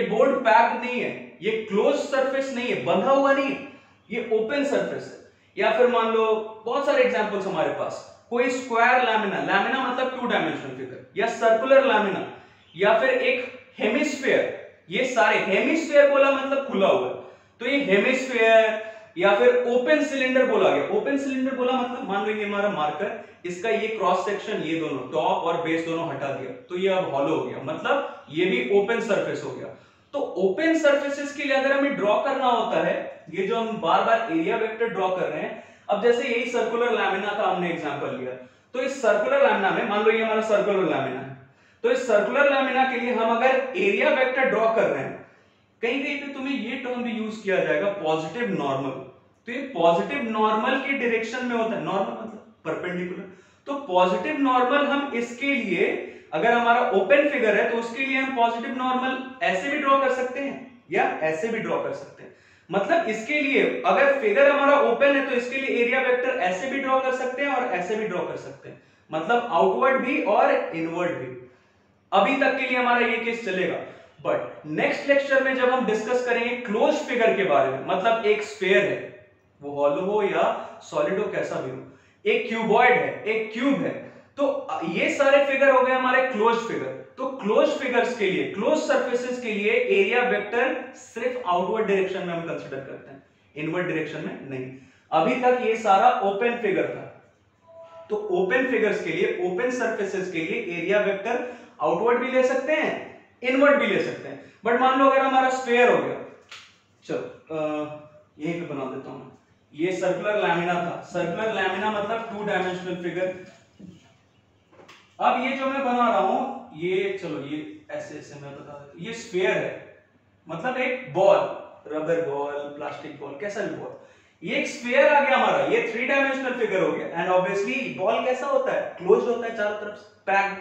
बोर्ड पैक्ड नहीं है, ये क्लोज सरफेस नहीं है, बंधा हुआ नहीं है, ये ओपन सरफेस है। या फिर मान लो बहुत सारे एग्जांपल्स हमारे पास, कोई स्क्वायर लैमिना, लैमिना मतलब 2 डायमेंशनल फिगर, या सर्कुलर लैमिना, या फिर एक हेमिस्फीयर, ये सारे हेमिस्फीयर बोला मतलब खुला हुआ, तो ये हेमिस्फीयर या फिर ओपन सिलेंडर बोला गया। ओपन सिलेंडर बोला मतलब मान लो ये हमारा मार्कर, इसका ये क्रॉस सेक्शन, ये दोनों टॉप और बेस दोनों हटा दिया तो ये अब हॉलो हो गया, मतलब ये भी ओपन सरफेस हो गया। तो ओपन सरफेसेस के लिए अगर हमें ड्रॉ करना होता है, ये जो हम बार बार एरिया वेक्टर ड्रॉ कर रहे हैं, अब जैसे यही सर्कुलर लैमिना का हमने एग्जांपल लिया, तो इस सर्कुलर लैमिना में मान लो ये हमारा सर्कुलर लैमिना है, तो इस सर्कुलर लैमिना के लिए हम अगर एरिया वेक्टर ड्रॉ कर रहे हैं, कहीं कहीं पे तुम्हें ये टर्म भी यूज किया जाएगा पॉजिटिव नॉर्मल। तो ये पॉजिटिव नॉर्मल के डायरेक्शन में होता है, नॉर्मल मतलब परपेंडिकुलर। तो पॉजिटिव नॉर्मल हम इसके लिए, अगर हमारा ओपन फिगर है तो उसके लिए हम पॉजिटिव नॉर्मल ऐसे भी ड्रॉ कर सकते हैं या ऐसे भी ड्रॉ कर सकते हैं। मतलब इसके लिए अगर फिगर हमारा ओपन है तो इसके लिए एरिया वेक्टर ऐसे भी ड्रॉ कर सकते हैं और ऐसे भी ड्रॉ कर सकते हैं, मतलब आउटवर्ड भी और इनवर्ड भी। अभी तक के लिए हमारा ये केस चलेगा, बट नेक्स्ट लेक्चर में जब हम डिस्कस करेंगे क्लोज फिगर के बारे में, मतलब एक स्फीयर है, वो हॉलो हो या सॉलिड हो, कैसा भी हो, एक क्यूबॉइड है, एक क्यूब है, तो ये सारे फिगर हो गए हमारे क्लोज फिगर। तो क्लोज फिगर्स के लिए, क्लोज सरफेसेस के लिए एरिया वेक्टर सिर्फ आउटवर्ड डायरेक्शन में हम कंसीडर करते हैं, इनवर्ड डायरेक्शन में नहीं। अभी तक ये सारा ओपन फिगर था, तो ओपन फिगर्स के लिए, ओपन सरफेसेस के लिए एरिया वेक्टर आउटवर्ड भी ले सकते हैं, इनवर्ड भी ले सकते हैं। बट मान लो अगर हमारा स्फीयर हो गया, चलो यहीं पे बना देता हूं, ये सर्कुलर लैमिना था, सर्कुलर लैमिना मतलब 2 डायमेंशनल फिगर। अब ये जो मैं बना रहा हूं, ये चलो ये ऐसे ऐसे मैं बता देता हूं, ये स्फीयर है, मतलब एक ball, rubber ball, plastic ball, कैसा भी बॉल, ये एक स्फीयर आ गया हमारा, ये 3 डायमेंशनल फिगर हो गया। एंड ऑब्वियसली बॉल कैसा होता है, क्लोज होता है, चारों तरफ पैक्ड।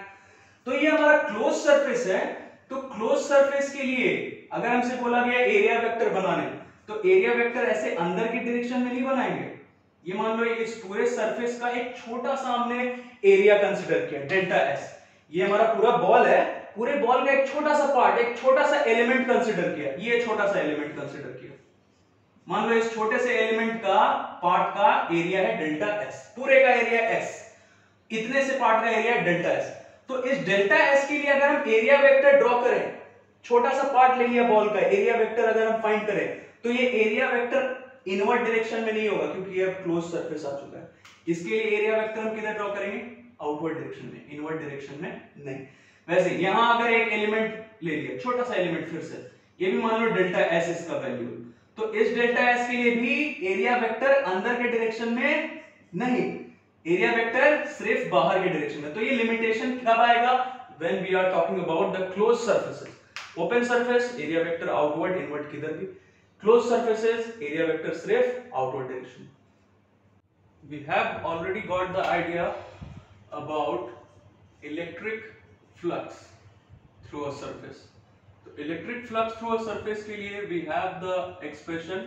तो ये हमारा क्लोज सरफेस है। तो क्लोज सरफेस के लिए अगर हमसे बोला गया एरिया वेक्टर बनाने, तो एरिया वेक्टर ऐसे अंदर की डायरेक्शन में नहीं बनाएंगे। ये मान लो इस पूरे सरफेस का एक छोटा सा हमने एरिया कंसीडर किया, डेल्टा एस। ये हमारा पूरा बॉल है, पूरे बॉल का एक छोटा सा पार्ट, एक छोटा सा एलिमेंट कंसीडर किया, ये छोटा सा एलिमेंट कंसीडर किया। मान लो इस छोटे से एलिमेंट का पार्ट का एरिया है डेल्टा एस, पूरे का एरिया एस, इतने से पार्ट का एरिया है डेल्टा एस। तो इस डेल्टा एस के लिए अगर हम एरिया वेक्टर ड्रॉ करें, छोटा सा पार्ट ले लिया बॉल का, एरिया वेक्टर अगर हम फाइंड करें, तो ये एरिया वेक्टर इनवर्ड डायरेक्शन में नहीं होगा क्योंकि ये क्लोज सरफेस आ चुका है। इसके लिए एरिया वेक्टर हम किधर ड्रॉ करेंगे, आउटवर्ड डायरेक्शन में, इनवर्ड डायरेक्शन में नहीं। वैसे यहां अगर एक एलिमेंट ले लिया, छोटा सा एलिमेंट, फिर से ये भी मान लो डेल्टा एस इसका वैल्यू, तो इस डेल्टा एस के लिए भी एरिया वेक्टर अंदर के डायरेक्शन में नहीं, एरिया वेक्टर सिर्फ बाहर के डायरेक्शन में। तो ये लिमिटेशन कब आएगा, when we are talking about the close surfaces. Open surface area vector outward, inward किधर भी, क्लोज सरफेसेस एरिया वेक्टर सिर्फ outward direction. We have already got the idea about electric flux through a surface. तो electric flux through a surface के लिए we have the expression,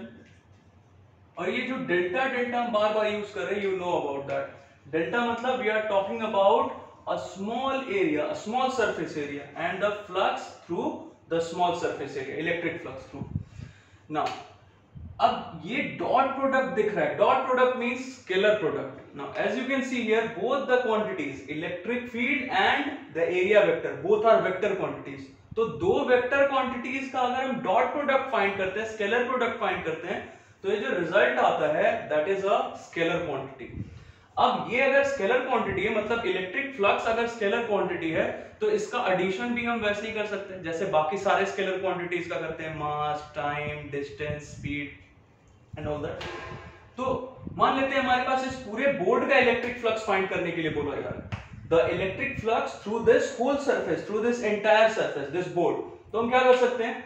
और ये जो delta delta हम बार बार यूज कर रहे हैं, you know about that. Delta मतलब we are talking about a small area, a small surface area, and the flux through the small surface area, electric flux through. Now, अब ये dot product दिख रहा है, dot product means scalar product. Now as you can see here both the quantities, electric field and the area vector, both are vector quantities. तो दो vector quantities का अगर हम डॉट प्रोडक्ट फाइंड करते हैं, स्केलर प्रोडक्ट फाइंड करते हैं, तो ये जो रिजल्ट आता है that is a scalar quantity. अब ये अगर स्केलर क्वांटिटी है, मतलब इलेक्ट्रिक फ्लक्स अगर स्केलर क्वांटिटी है, तो इसका एडिशन भी हम वैसे ही कर सकते हैं जैसे बाकी सारे स्केलर क्वांटिटीज का करते हैं, mass, time, distance, speed and all that. तो मान लेते हैं हमारे पास इस पूरे बोर्ड का इलेक्ट्रिक फ्लक्स फाइंड करने के लिए बोला जा रहा है, the electric flux through this whole surface, through this entire surface, this board. तो हम क्या कर सकते हैं,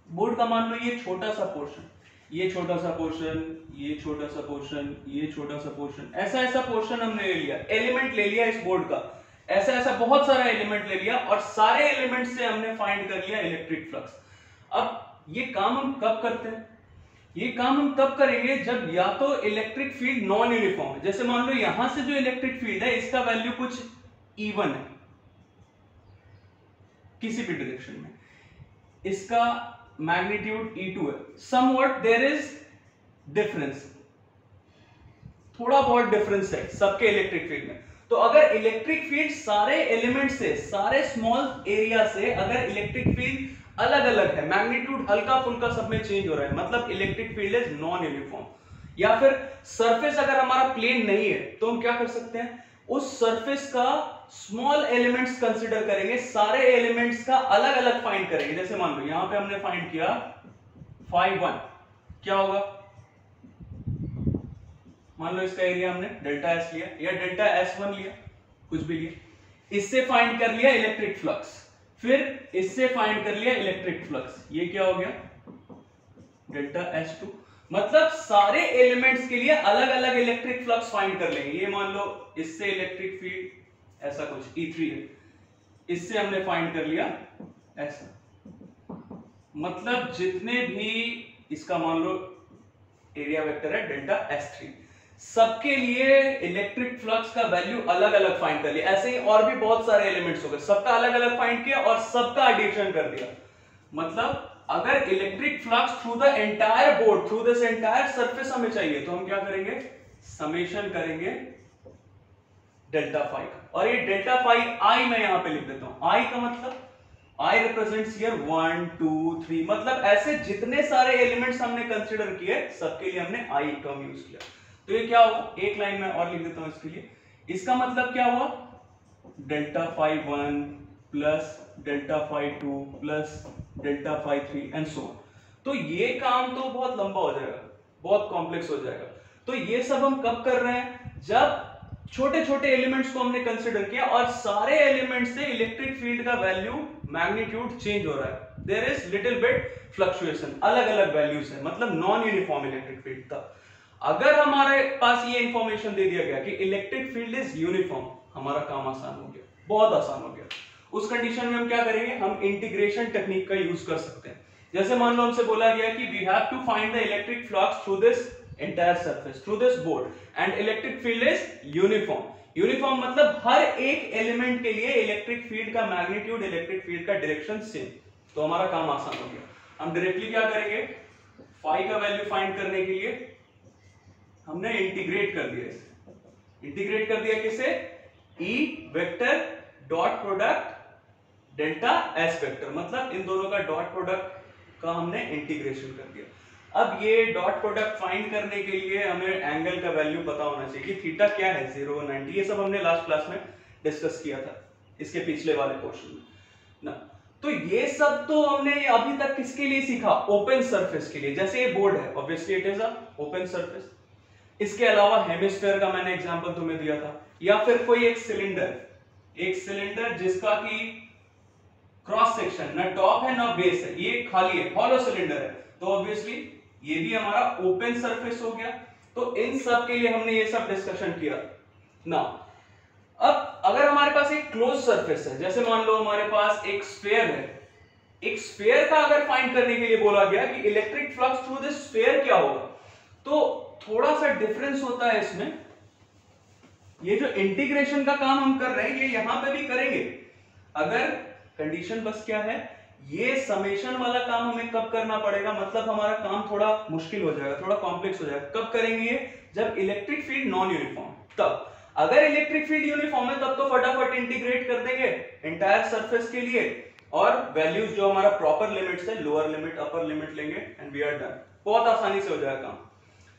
बोर्ड का मान लो ये छोटा सा पोर्शन, ये छोटा सा पोर्शन, ये छोटा सा पोर्शन, ये छोटा सा पोर्शन, ऐसा ऐसा पोर्शन हमने ले लिया, एलिमेंट ले लिया इस बोर्ड का, ऐसा ऐसा बहुत सारा एलिमेंट ले लिया, और सारे एलिमेंट से हमने फाइंड कर लिया इलेक्ट्रिक फ्लक्स। अब ये काम हम कब करते हैं, ये काम हम तब करेंगे जब या तो इलेक्ट्रिक फील्ड नॉन यूनिफॉर्म है, जैसे मान लो यहां से जो इलेक्ट्रिक फील्ड है इसका वैल्यू कुछ इवन है किसी भी डायरेक्शन में, इसका मैग्नीट्यूड E2 है, समवॉट देयर इज डिफरेंस, थोड़ा बहुत डिफरेंस है सबके इलेक्ट्रिक फील्ड में। तो अगर इलेक्ट्रिक फील्ड सारे एलिमेंट से, सारे स्मॉल एरिया से अगर इलेक्ट्रिक फील्ड अलग अलग है, मैग्नीट्यूड हल्का फुल्का सब में चेंज हो रहा है, मतलब electric field is non uniform. या फिर सरफेस अगर हमारा प्लेन नहीं है तो हम क्या कर सकते हैं, उस सरफेस का स्मॉल एलिमेंट्स कंसीडर करेंगे, सारे एलिमेंट्स का अलग अलग फाइंड करेंगे। जैसे मान लो यहां पे हमने फाइंड किया phi 1, क्या होगा, मान लो इसका एरिया हमने डेल्टा एस लिया या डेल्टा S1 लिया, कुछ भी लिया, इससे फाइंड कर लिया इलेक्ट्रिक फ्लक्स, फिर इससे फाइंड कर लिया इलेक्ट्रिक फ्लक्स, ये क्या हो गया डेल्टा S2। मतलब सारे एलिमेंट्स के लिए अलग अलग इलेक्ट्रिक फ्लक्स फाइंड कर लेंगे। ये मान लो इससे इलेक्ट्रिक फील्ड ऐसा कुछ E3 है, इससे हमने फाइंड कर लिया ऐसा, मतलब जितने भी इसका मान लो एरिया वेक्टर है डेल्टा S3, सबके लिए इलेक्ट्रिक फ्लक्स का वैल्यू अलग अलग फाइंड कर लिया। ऐसे ही और भी बहुत सारे एलिमेंट्स हो गए, सबका अलग अलग फाइंड किया और सबका एडिशन कर दिया। मतलब अगर electric flux through the entire board, through this entire surface हमें चाहिए तो हम क्या करेंगे, समेशन करेंगे डेल्टा फाई का, और ये डेल्टा फाई आई मैं यहां पे लिख देता हूं। आई का मतलब आई रिप्रेजेंट्स हियर 1 2 3, मतलब ऐसे जितने सारे एलिमेंट्स हमने कंसीडर किए सबके लिए हमने आई टर्म यूज किया। तो ये क्या हुआ, एक लाइन में और लिख देता हूं इसके लिए, इसका मतलब क्या हुआ delta phi 1 plus delta phi 2 plus delta phi 3 and so on. तो ये काम तो बहुत लंबा हो जाएगा, बहुत कॉम्प्लेक्स हो जाएगा। तो ये सब हम कब कर रहे हैं, जब छोटे छोटे एलिमेंट्स को हमने कंसीडर किया और सारे एलिमेंट्स से इलेक्ट्रिक फील्ड का वैल्यू मैग्नीट्यूड चेंज हो रहा है, there is little bit fluctuation, अलग अलग वैल्यूज है, मतलब नॉन यूनिफॉर्म इलेक्ट्रिक फील्ड था। अगर हमारे पास ये इंफॉर्मेशन दे दिया गया कि इलेक्ट्रिक फील्ड इज यूनिफॉर्म, हमारा काम आसान हो गया, बहुत आसान हो गया। उस कंडीशन में हम क्या करेंगे, हम इंटीग्रेशन टेक्निक का यूज कर सकते हैं। जैसे मान लो हमसे बोला गया कि we have to find the electric flux through this entire surface, through this board and electric field is uniform। Uniform मतलब हर एक एलिमेंट के लिए इलेक्ट्रिक फील्ड का मैग्नीट्यूड, इलेक्ट्रिक फील्ड का डायरेक्शन सेम। तो हमारा काम आसान हो गया। हम डायरेक्टली क्या करेंगे, फाई का वैल्यू फाइंड करने के लिए हमने इंटीग्रेट कर दिया, इसे इंटीग्रेट कर दिया किसे, E vector dot product delta S vector, मतलब इन दोनों का डॉट प्रोडक्ट का हमने इंटीग्रेशन कर दिया। अब ये डॉट प्रोडक्ट फाइंड करने के लिए हमें एंगल का वैल्यू पता होना चाहिए कि थीटा क्या है, 0 और 90, ये सब हमने लास्ट क्लास में डिस्कस किया था इसके पिछले वाले पोर्शन में ना। तो ये सब तो हमने अभी तक किसके लिए सीखा, ओपन सरफेस के लिए। जैसे ये बोर्ड है, obviously it is a open surface. इसके अलावा हेमिस्फीयर का मैंने एग्जांपल तुम्हें दिया था, या फिर कोई एक सिलेंडर जिसका की क्रॉस सेक्शन ना टॉप है ना बेस है, ये खाली है, हॉलो सिलेंडर है, तो ऑब्वियसली ये भी हमारा ओपन सरफेस हो गया। तो इन सब के लिए हमने ये सब डिस्कशन किया ना। अब अगर हमारे पास एक क्लोज सरफेस है, जैसे मान लो हमारे पास एक स्फीयर है, एक स्फीयर का अगर फाइंड करने के लिए बोला गया कि electric flux through this sphere क्या होगा, तो थोड़ा सा डिफरेंस होता है इसमें। ये जो इंटीग्रेशन का काम हम कर रहे हैं ये यहां पे भी करेंगे, अगर कंडीशन बस क्या है, ये समेशन वाला काम हमें कब करना पड़ेगा, मतलब हमारा काम थोड़ा मुश्किल हो जाएगा, थोड़ा कॉम्प्लेक्स हो जाएगा। कब करेंगे ये, जब इलेक्ट्रिक फील्ड नॉन यूनिफॉर्म, तब। अगर इलेक्ट्रिक फील्ड यूनिफॉर्म है तब तो फटाफट इंटीग्रेट कर देंगे एंटायर सरफेस के लिए, और वैल्यूज जो हमारा प्रॉपर लिमिट्स है, लोअर लिमिट अपर लिमिट लेंगे एंड वी आर डन, बहुत आसानी से हो जाएगा काम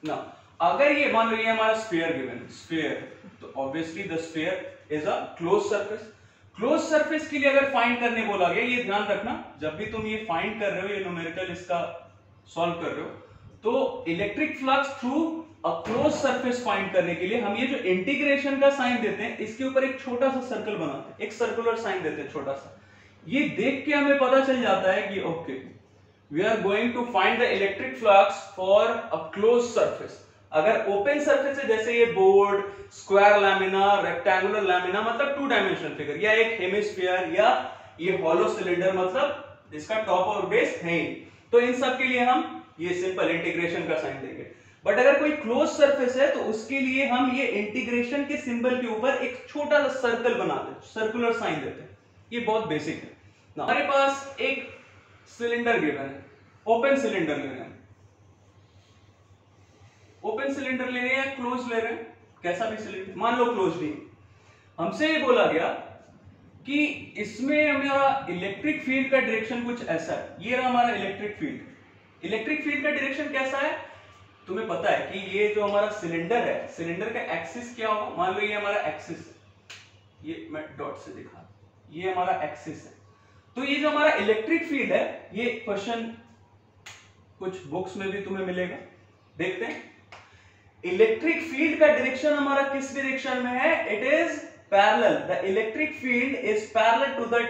ना। अगर ये मान लो ये हमारा स्फीयर गिवन, स्फीयर, तो obviously the sphere is a close surface. Close surface के लिए अगर फाइंड करने बोला गया, ये ध्यान रखना जब भी तुम ये फाइंड कर रहे हो, ये न्यूमेरिकल इसका सॉल्व कर रहे हो, तो electric flux through a close surface find करने के लिए हम ये जो इंटीग्रेशन का साइन देते हैं, इसके ऊपर एक छोटा सा सर्कल बनाते हैं, एक सर्कुलर साइन देते हैं छोटा सा। ये देख के हमें पता चल जाता है कि okay we are going to find the electric flux for a close surface. अगर ओपन सरफेस है, जैसे ये board, square lamina, rectangular lamina, मतलब 2 डायमेंशनल फिगर, या एक हेमिस्फीयर, या ये हॉलो सिलेंडर, मतलब जिसका टॉप और बेस है, तो इन सब के लिए हम ये सिंपल इंटीग्रेशन का साइन देंगे। बट अगर कोई क्लोज सरफेस है तो उसके लिए हम ये इंटीग्रेशन के सिंबल के ऊपर एक छोटा सा सर्कल बनाते हैं, सर्कुलर साइन देते हैं। ये बहुत बेसिक है ना। हमारे पास एक सिलेंडर गिवन है, ओपन सिलेंडर ले रहे हैं, ओपन सिलेंडर ले रहे हैं या क्लोज ले रहे हैं, कैसा भी सिलेंडर, मान लो क्लोज नहीं, हमसे ये बोला गया कि इसमें हमारा इलेक्ट्रिक फील्ड का डायरेक्शन कुछ ऐसा है, ये रहा हमारा इलेक्ट्रिक फील्ड। इलेक्ट्रिक फील्ड का डायरेक्शन कैसा है, तुम्हें पता है कि ये जो हमारा सिलेंडर है, सिलेंडर का एक्सिस क्या होगा? मान लो ये हमारा एक्सिस है, ये मैं डॉट से दिखा, ये हमारा एक्सिस है। तो ये जो हमारा इलेक्ट्रिक फील्ड है, ये क्वेश्चन कुछ बुक्स में भी तुम्हें मिलेगा, देखते हैं। इलेक्ट्रिक फील्ड का डायरेक्शन हमारा किस डायरेक्शन में है? It is parallel, the electric field is parallel to the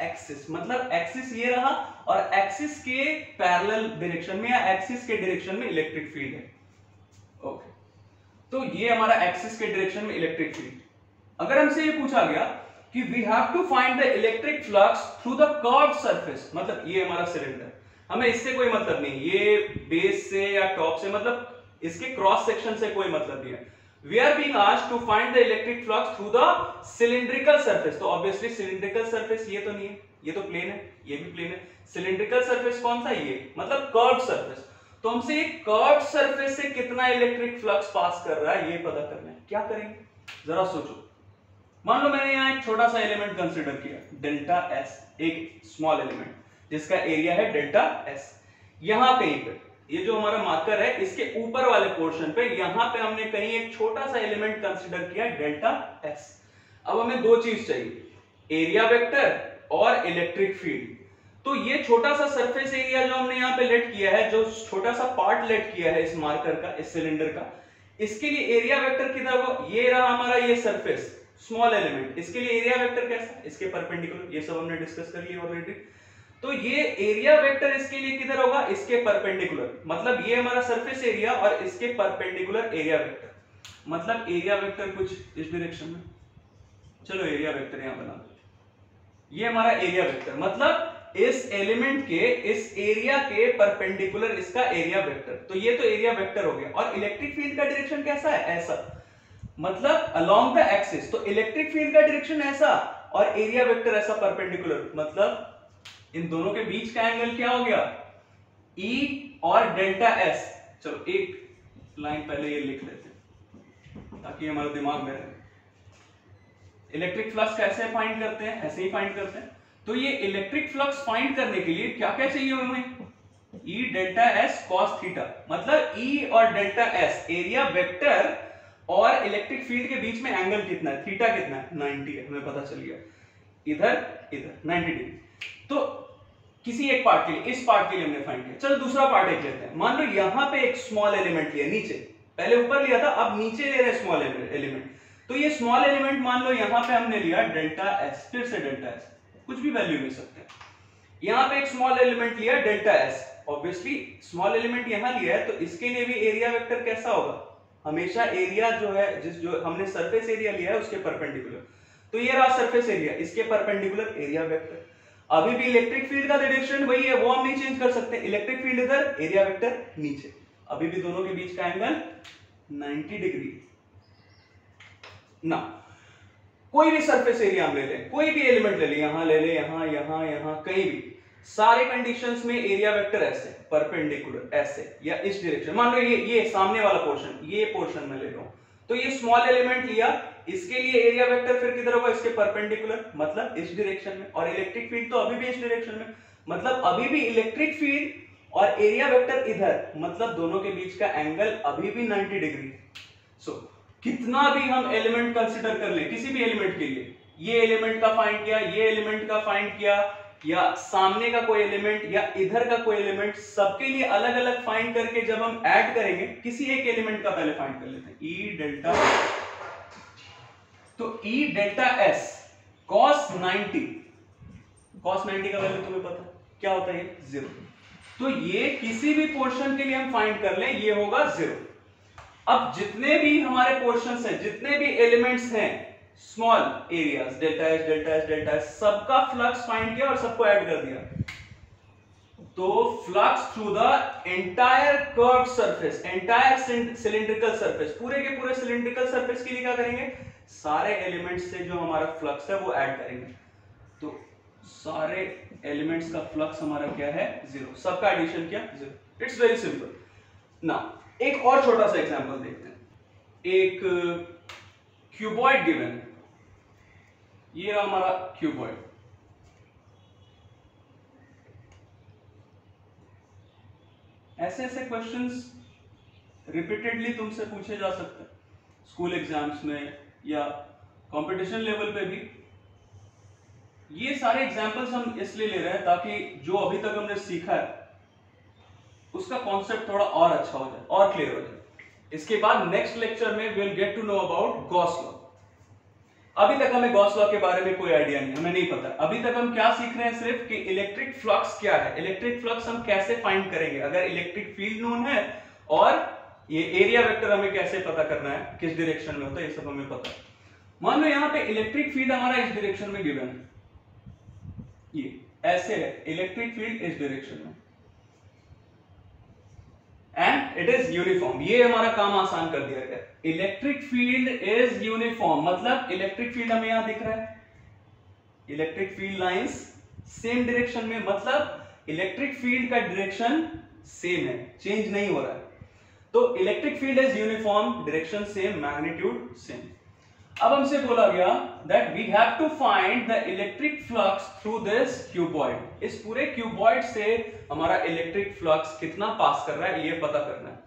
axis, मतलब एक्सिस ये रहा और एक्सिस के पैरेलल डायरेक्शन में या एक्सिस के डायरेक्शन में इलेक्ट्रिक फील्ड है। ओके, तो ये हमारा एक्सिस के डायरेक्शन में इलेक्ट्रिक फील्ड। अगर हमसे ये पूछा गया कि we have to find the electric flux through the curved surface, मतलब ये हमारा सिलेंडर, हमें इससे कोई मतलब नहीं, ये बेस से या टॉप से, मतलब इसके क्रॉस सेक्शन से कोई मतलब नहीं है। We are being asked to find the electric flux through the cylindrical surface, तो obviously cylindrical surface ये तो नहीं है, ये तो प्लेन है, ये भी प्लेन है। cylindrical surface कौन सा? ये, मतलब कर्व्ड सरफेस। तो हमसे ये कर्व्ड सरफेस से कितना इलेक्ट्रिक फ्लक्स पास कर रहा है ये पता करना है। क्या करेंगे जरा सोचो। मान लो मैंने यहाँ एक छोटा सा एलिमेंट कंसीडर किया, डेल्टा एस, एक स्मॉल एलिमेंट जिसका एरिया है डेल्टा एस। यहां कहीं पे ये जो हमारा मार्कर है, इसके ऊपर वाले पोर्शन पे यहां पे हमने कहीं एक छोटा सा एलिमेंट कंसीडर किया डेल्टा एस। अब हमें दो चीज चाहिए, एरिया वेक्टर और इलेक्ट्रिक फील्ड। तो ये छोटा सा सरफेस एरिया जो हमने यहाँ पे लेट किया है, जो छोटा सा पार्ट लेट किया है इस मार्कर का, इस सिलेंडर का, इसके लिए एरिया वेक्टर कितना होगा? ये रहा हमारा ये सरफेस स्मॉल एलिमेंट, इसके लिए एरिया वेक्टर कैसा? इसके परपेंडिकुलर, ये सब हमने डिस्कस कर लिया ऑलरेडी। तो ये एरिया वेक्टर इसके लिए किधर होगा? इसके परपेंडिकुलर, मतलब ये हमारा सरफेस एरिया और इसके परपेंडिकुलर एरिया वेक्टर, मतलब एरिया वेक्टर कुछ इस डायरेक्शन में। चलो एरिया वेक्टर यहां बना दो, ये हमारा एरिया वेक्टर, मतलब इस एलिमेंट के इस एरिया के परपेंडिकुलर इसका एरिया वेक्टर। तो ये तो एरिया वेक्टर हो गया। और इलेक्ट्रिक फील्ड का डायरेक्शन कैसा है? ऐसा, मतलब अलोंग द एक्सिस। तो इलेक्ट्रिक फील्ड का डायरेक्शन ऐसा और एरिया वेक्टर ऐसा परपेंडिकुलर, मतलब इन दोनों के बीच का एंगल क्या हो गया? E और डेल्टा S। चलो एक लाइन पहले ये लिख लेते हैं ताकि हमारे दिमाग में रहे। इलेक्ट्रिक फ्लक्स कैसे फाइंड करते हैं? ऐसे ही फाइंड करते हैं। तो ये इलेक्ट्रिक फ्लक्स फाइंड करने के लिए क्या क्या चाहिए हमें? E delta S cos theta, मतलब E और डेल्टा S एरिया वेक्टर और इलेक्ट्रिक फील्ड के बीच में एंगल कितना है? थीटा कितना है? 90 है, हमें पता चल गया। इधर इधर 90 डिग्री। तो किसी एक पार्ट के लिए, इस पार्ट के लिए हमने फाइंड किया। चलो दूसरा पार्ट एक लेते हैं। मान लो यहां पे एक स्मॉल एलिमेंट लिया नीचे, पहले ऊपर लिया था, अब नीचे ले रहे हैं स्मॉल एलिमेंट। तो ये स्मॉल एलिमेंट मान लो यहां पे हमने लिया डेल्टा एस, फिर से डेल्टा एस, कुछ भी वैल्यू ले सकते हैं। यहां पे एक स्मॉल एलिमेंट लिया delta S, obviously small element यहां लिया है तो इसके लिए भी एरिया वेक्टर कैसा होगा? हमेशा एरिया जो है, जो हमने सरफेस एरिया लिया है उसके परपेंडिकुलर। तो ये रहा सरफेस एरिया, इसके परपेंडिकुलर एरिया वेक्टर। अभी भी इलेक्ट्रिक फील्ड का डायरेक्शन वही है, वो हम नहीं चेंज कर सकते। इलेक्ट्रिक फील्ड इधर, एरिया वेक्टर नीचे, अभी भी दोनों के बीच का एंगल 90 डिग्री ना। कोई भी सरफेस एरिया हम ले लें, कोई भी एलिमेंट ले ले, यहां ले ले, यहां यहां यहां, कहीं भी, सारे कंडीशंस में एरिया वेक्टर ऐसे, परपेंडिकुलर ऐसे या इस डायरेक्शन। मान लो ये सामने वाला पोर्शन, ये पोर्शन में ले लो, तो ये स्मॉल एलिमेंट लिया, इसके लिए एरिया वेक्टर फिर किधर होगा? इसके परपेंडिकुलर, मतलब इस डायरेक्शन में। और इलेक्ट्रिक फील्ड तो अभी भी इस डायरेक्शन में, मतलब अभी भी इलेक्ट्रिक फील्ड और एरिया वेक्टर इधर, मतलब दोनों के बीच का एंगल अभी भी 90 डिग्री। सो कितना भी हम एलिमेंट कंसीडर कर ले, किसी भी एलिमेंट के लिए, ये एलिमेंट का फाइंड किया, ये एलिमेंट का फाइंड किया, या सामने का कोई एलिमेंट या इधर का कोई एलिमेंट, सबके लिए अलग अलग फाइंड करके जब हम ऐड करेंगे, किसी एक एलिमेंट का पहले फाइंड कर लेते हैं, ई डेल्टा। तो E delta S cos 90, cos 90 का वैल्यू तुम्हें पता क्या होता है? 0। तो ये किसी भी पोर्शन के लिए हम फाइंड कर लें, ये होगा 0। अब जितने भी हमारे पोर्शंस हैं, जितने भी एलिमेंट्स हैं, small areas, delta S delta S delta S, सबका फ्लक्स फाइंड किया और सबको ऐड कर दिया। तो flux through the entire curved surface, entire cylindrical surface, पूरे के पूरे सिलिंड्रिकल सरफेस के लिए क्या करेंगे? सारे एलिमेंट्स से जो हमारा फ्लक्स है वो ऐड करेंगे। तो सारे एलिमेंट्स का फ्लक्स हमारा क्या है? 0। सबका एडिशन क्या? 0। It's very simple. ना एक और छोटा सा एग्जांपल देखते हैं। एक क्यूबॉइड गिवन है, ये रहा हमारा क्यूबॉइड। ऐसे ऐसे क्वेश्चंस रिपीटेडली तुमसे पूछे जा सकते हैं स्कूल एग्जाम्स में या कंपटीशन लेवल पे भी। ये सारे एग्जांपल्स हम इसलिए ले रहे हैं ताकि जो अभी तक हमने सीखा है उसका कॉन्सेप्ट थोड़ा और अच्छा हो जाए और क्लियर हो जाए। इसके बाद नेक्स्ट लेक्चर में will get to know about Gauss law. अभी तक हमें गॉस लॉ के बारे में कोई आइडिया नहीं, हमें नहीं पता। अभी तक हम क्या सीख रहे हैं सिर्फ कि इलेक्ट्रिक फ्लक्स क्या है, इलेक्ट्रिक फ्लक्स हम कैसे फाइंड करेंगे अगर इलेक्ट्रिक फील्ड नोन है, और ये एरिया वेक्टर हमें कैसे पता करना है, किस डायरेक्शन में होता है, ये सब हमें पता है। मान लो यहाँ पे इलेक्ट्रिक फील्ड हमारा इस डायरेक्शन में गिवन है, ये ऐसे है इलेक्ट्रिक फील्ड इस डायरेक्शन में, एंड इट इज यूनिफॉर्म। ये हमारा काम आसान कर दिया गया। इलेक्ट्रिक फील्ड इज यूनिफॉर्म मतलब इलेक्ट्रिक फील्ड हमें यहां दिख रहा है, electric field lines same direction में, मतलब इलेक्ट्रिक फील्ड का डायरेक्शन सेम है, चेंज नहीं हो रहा है। तो electric field is uniform, direction same, magnitude same. अब हमसे बोला गया that we have to find the electric flux through this cuboid. इस पूरे क्यूबॉइड से हमारा इलेक्ट्रिक फ्लक्स कितना पास कर रहा है ये पता करना है।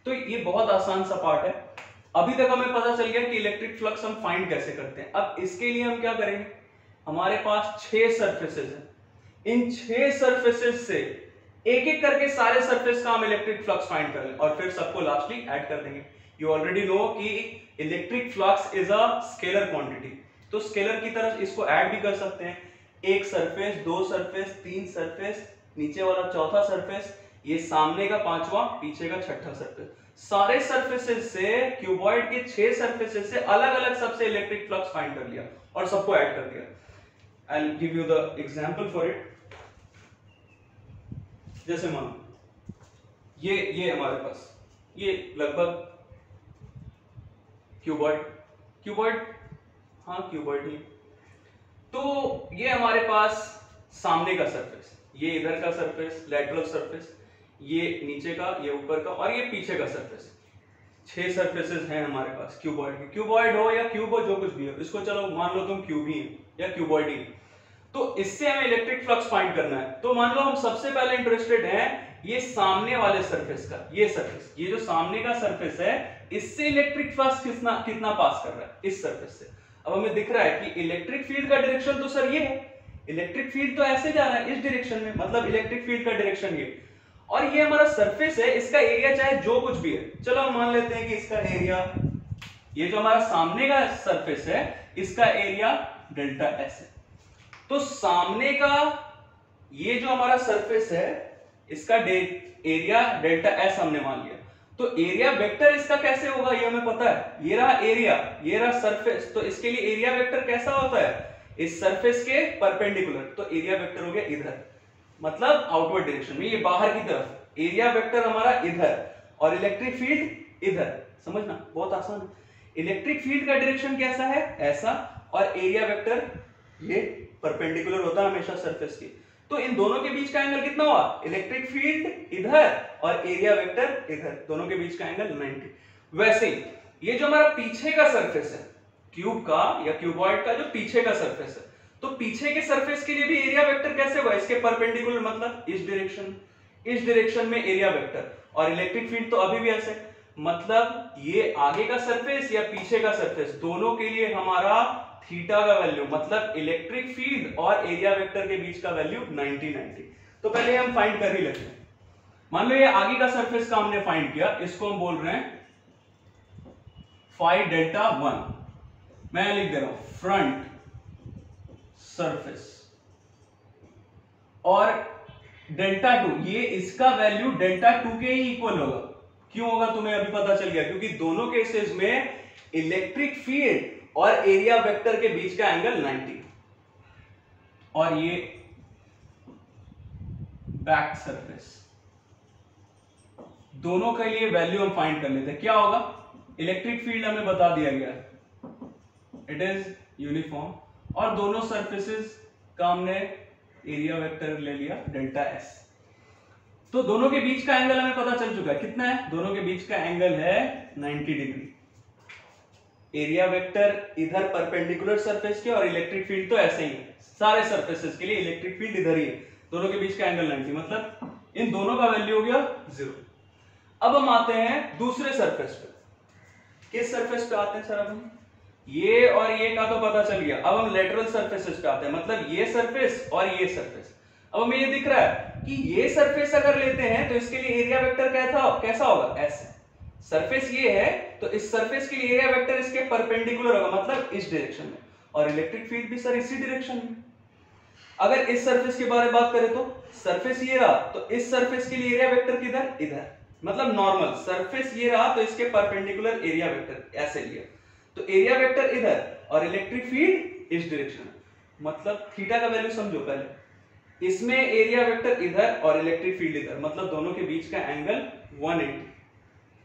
तो ये बहुत आसान सा पार्ट है। अभी तक हमें पता चल गया कि इलेक्ट्रिक फ्लक्स हम फाइंड कैसे करते हैं। अब इसके लिए हम क्या करेंगे, हमारे पास 6 सरफेसेस हैं। इन 6 सरफेसेस से एक एक करके सारे सरफेस का हम इलेक्ट्रिक फ्लक्स फाइंड कर लें और फिर सबको लास्टली ऐड कर देंगे। यू ऑलरेडी नो कि electric flux is a scalar quantity, तो स्केलर की तरह इसको ऐड भी कर सकते हैं। एक सरफेस, 2 सरफेस, 3 सरफेस, नीचे वाला चौथा सरफेस, ये सामने का 5वां, पीछे का 6ठा सरफेस। सारे सरफेसेस से, क्यूबॉइड के 6 सरफेसेस से अलग अलग सबसे इलेक्ट्रिक फ्लक्स फाइंड कर लिया और सबको ऐड कर दिया। I will give you the example for it. जैसे मानो ये हमारे पास ये लगभग क्यूबॉइड हाँ क्यूबॉइड ही। तो ये हमारे पास सामने का सरफेस, ये इधर का सरफेस, लैटरल सरफेस, ये नीचे का, ये ऊपर का, और ये पीछे का सरफेस। 6 सरफेसेस हैं हमारे पास क्यूबॉइड के। क्यूबॉइड हो या क्यूब हो, जो कुछ भी हो, इसको चलो मान लो तुम क्यूब ही या क्यूबॉइड ही। तो इससे हमें इलेक्ट्रिक फ्लक्स फाइंड करना है। तो मान लो हम सबसे पहले इंटरेस्टेड हैं ये सामने वाले सरफेस का, ये सरफेस, ये जो सामने का सरफेस है, इससे इलेक्ट्रिक फ्लक्स कितना पास कर रहा है, इस सरफेस से। अब हमें दिख रहा है कि इलेक्ट्रिक फील्ड का डायरेक्शन तो सर ये है, इलेक्ट्रिक फील्ड तो ऐसे जा रहा है इस डायरेक्शन में, मतलब इलेक्ट्रिक फील्ड का डायरेक्शन ये, और ये हमारा सरफेस है, इसका एरिया चाहे जो कुछ भी है, चलो हम मान लेते हैं कि इसका एरिया, ये जो हमारा सामने का सरफेस है, इसका एरिया डेल्टा एस है। तो सामने का ये जो हमारा सरफेस है, इसका एरिया डेल्टा एस हमने मान लिया। तो एरिया वेक्टर इसका कैसे होगा ये हमें पता है। ये रहा एरिया, ये रहा सरफेस, तो इसके लिए एरिया वेक्टर कैसा होता है, इस सरफेस के परपेंडिकुलर। तो एरिया वेक्टर हो गया इधर, मतलब आउटवर्ड डायरेक्शन में, ये बाहर की तरफ। एरिया वेक्टर हमारा इधर और इलेक्ट्रिक फील्ड इधर। समझना बहुत आसान है। इलेक्ट्रिक फील्ड का डायरेक्शन कैसा है, ऐसा, और एरिया वेक्टर ये परपेंडिकुलर होता है हमेशा सरफेस के। तो इन दोनों के बीच का एंगल कितना हुआ, इलेक्ट्रिक फील्ड इधर और एरिया वेक्टर इधर, दोनों के बीच का एंगल 90। वैसे ही ये जो हमारा पीछे का सरफेस है क्यूब का या क्यूबॉइड का, जो पीछे का सरफेस है, तो पीछे के सरफेस के लिए भी एरिया वेक्टर कैसे हुआ, इसके परपेंडिकुलर, मतलब इस डायरेक्शन में एरिया वेक्टर। और इलेक्ट्रिक फील्ड तो अभी भी ऐसे, मतलब ये आगे का सरफेस या पीछे का सरफेस, दोनों के लिए हमारा थीटा का वैल्यू, मतलब इलेक्ट्रिक फील्ड और एरिया वेक्टर के बीच का वैल्यू 90। तो पहले हम फाइंड कर ही लेते हैं। मान लो ये आगे का सरफेस का हमने फाइंड किया, इसको हम बोल रहे हैं फाई डेल्टा 1। मैं लिख दे रहा हूं फ्रंट सरफेस, और डेल्टा 2, ये इसका वैल्यू डेल्टा 2 के ही इक्वल होगा। क्यों होगा तुम्हें अभी पता चल गया, क्योंकि दोनों केसेस में इलेक्ट्रिक फील्ड और एरिया वेक्टर के बीच का एंगल 90, और ये बैक सरफेस, दोनों के लिए वैल्यू हम फाइंड कर लेते हैं। क्या होगा, इलेक्ट्रिक फील्ड हमें बता दिया गया, इट इज यूनिफॉर्म, और दोनों सरफेसेस का हमने एरिया वेक्टर ले लिया डेल्टा एस। तो दोनों के बीच का एंगल हमें पता चल चुका है, कितना है, दोनों के बीच का एंगल है 90 डिग्री। एरिया वेक्टर इधर परपेंडिकुलर सरफेस के, और इलेक्ट्रिक फील्ड तो ऐसे ही है, सारे सरफेसेस के लिए इलेक्ट्रिक फील्ड इधर ही है, दोनों के बीच का एंगल 90, मतलब इन दोनों का वैल्यू हो गया 0। अब हम आते हैं दूसरे सरफेस पे। किस सरफेस पे आते हैं सर? अब हम ये और ये का तो पता चल गया, अब हम लेटरल सरफेसेस पे आते हैं, मतलब ये सरफेस और ये सरफेस। अब हमें ये दिख रहा है कि ये सरफेस अगर लेते हैं तो इसके लिए एरिया वेक्टर कैसा होगा? ऐसे। सरफेस ये है तो इस सरफेस के लिए एरिया वेक्टर इसके परपेंडिकुलर होगा, मतलब इस डायरेक्शन में, और इलेक्ट्रिक फील्ड भी सर इसी डायरेक्शन में। अगर इस सरफेस के बारे में बात करें तो सरफेस ये रहा, तो इस सरफेस के लिए एरिया वेक्टर किधर? इधर, मतलब नॉर्मल सरफेस ये रहा तो इसके परपेंडिकुलर एरिया वेक्टर ऐसे लिया, तो एरिया वेक्टर इधर और इलेक्ट्रिक फील्ड इस डायरेक्शन में। मतलब थीटा का वैल्यू समझो पहले, इसमें एरिया वेक्टर इधर और इलेक्ट्रिक फील्ड इधर, मतलब दोनों के बीच का एंगल 180।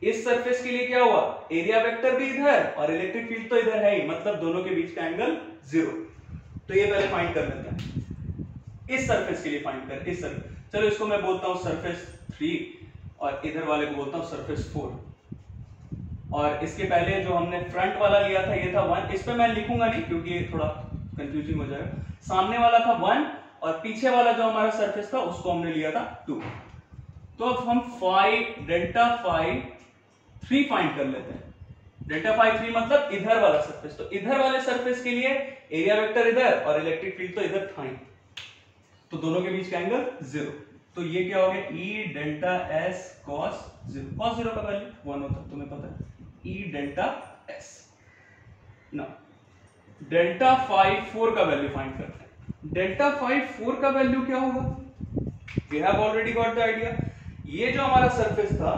इस सरफेस के लिए क्या हुआ? एरिया वेक्टर भी इधर और इलेक्ट्रिक फील्ड तो इधर है ही, मतलब दोनों के बीच का एंगल 0। तो ये पहले फाइंड कर लेते हैं। इस सरफेस के लिए फाइंड कर, इस सरफेस, चलो इसको मैं बोलता हूं सरफेस 3 और इधर वाले को बोलता हूं सरफेस 4। और इसके पहले जो हमने फ्रंट वाला लिया था ये था 1, इस पे मैं लिखूंगा नहीं क्योंकि ये थोड़ा कंफ्यूजिंग हो जाएगा। सामने वाला था 1 और पीछे वाला जो हमारा सरफेस था उसको हमने लिया था 2। तो अब हम डेल्टा फाई 3 फाइंड कर लेते हैं। डेल्टा फाई 3 मतलब इधर वाला सरफेस, तो इधर वाले सरफेस के लिए एरिया वेक्टर इधर और इलेक्ट्रिक फील्ड तो इधर था ही, तो दोनों के बीच का एंगल 0। तो ये क्या हो गया? ई डेल्टा एस कॉस 0। कॉस 0 का वैल्यू 1 होता है, तुम्हें पता है, ई डेल्टा एस। ना डेल्टा फाई 4 का वैल्यू फाइंड करते हैं। डेल्टा फाई 4 का वैल्यू क्या होगा? We have already got the idea. ये जो हमारा सरफेस था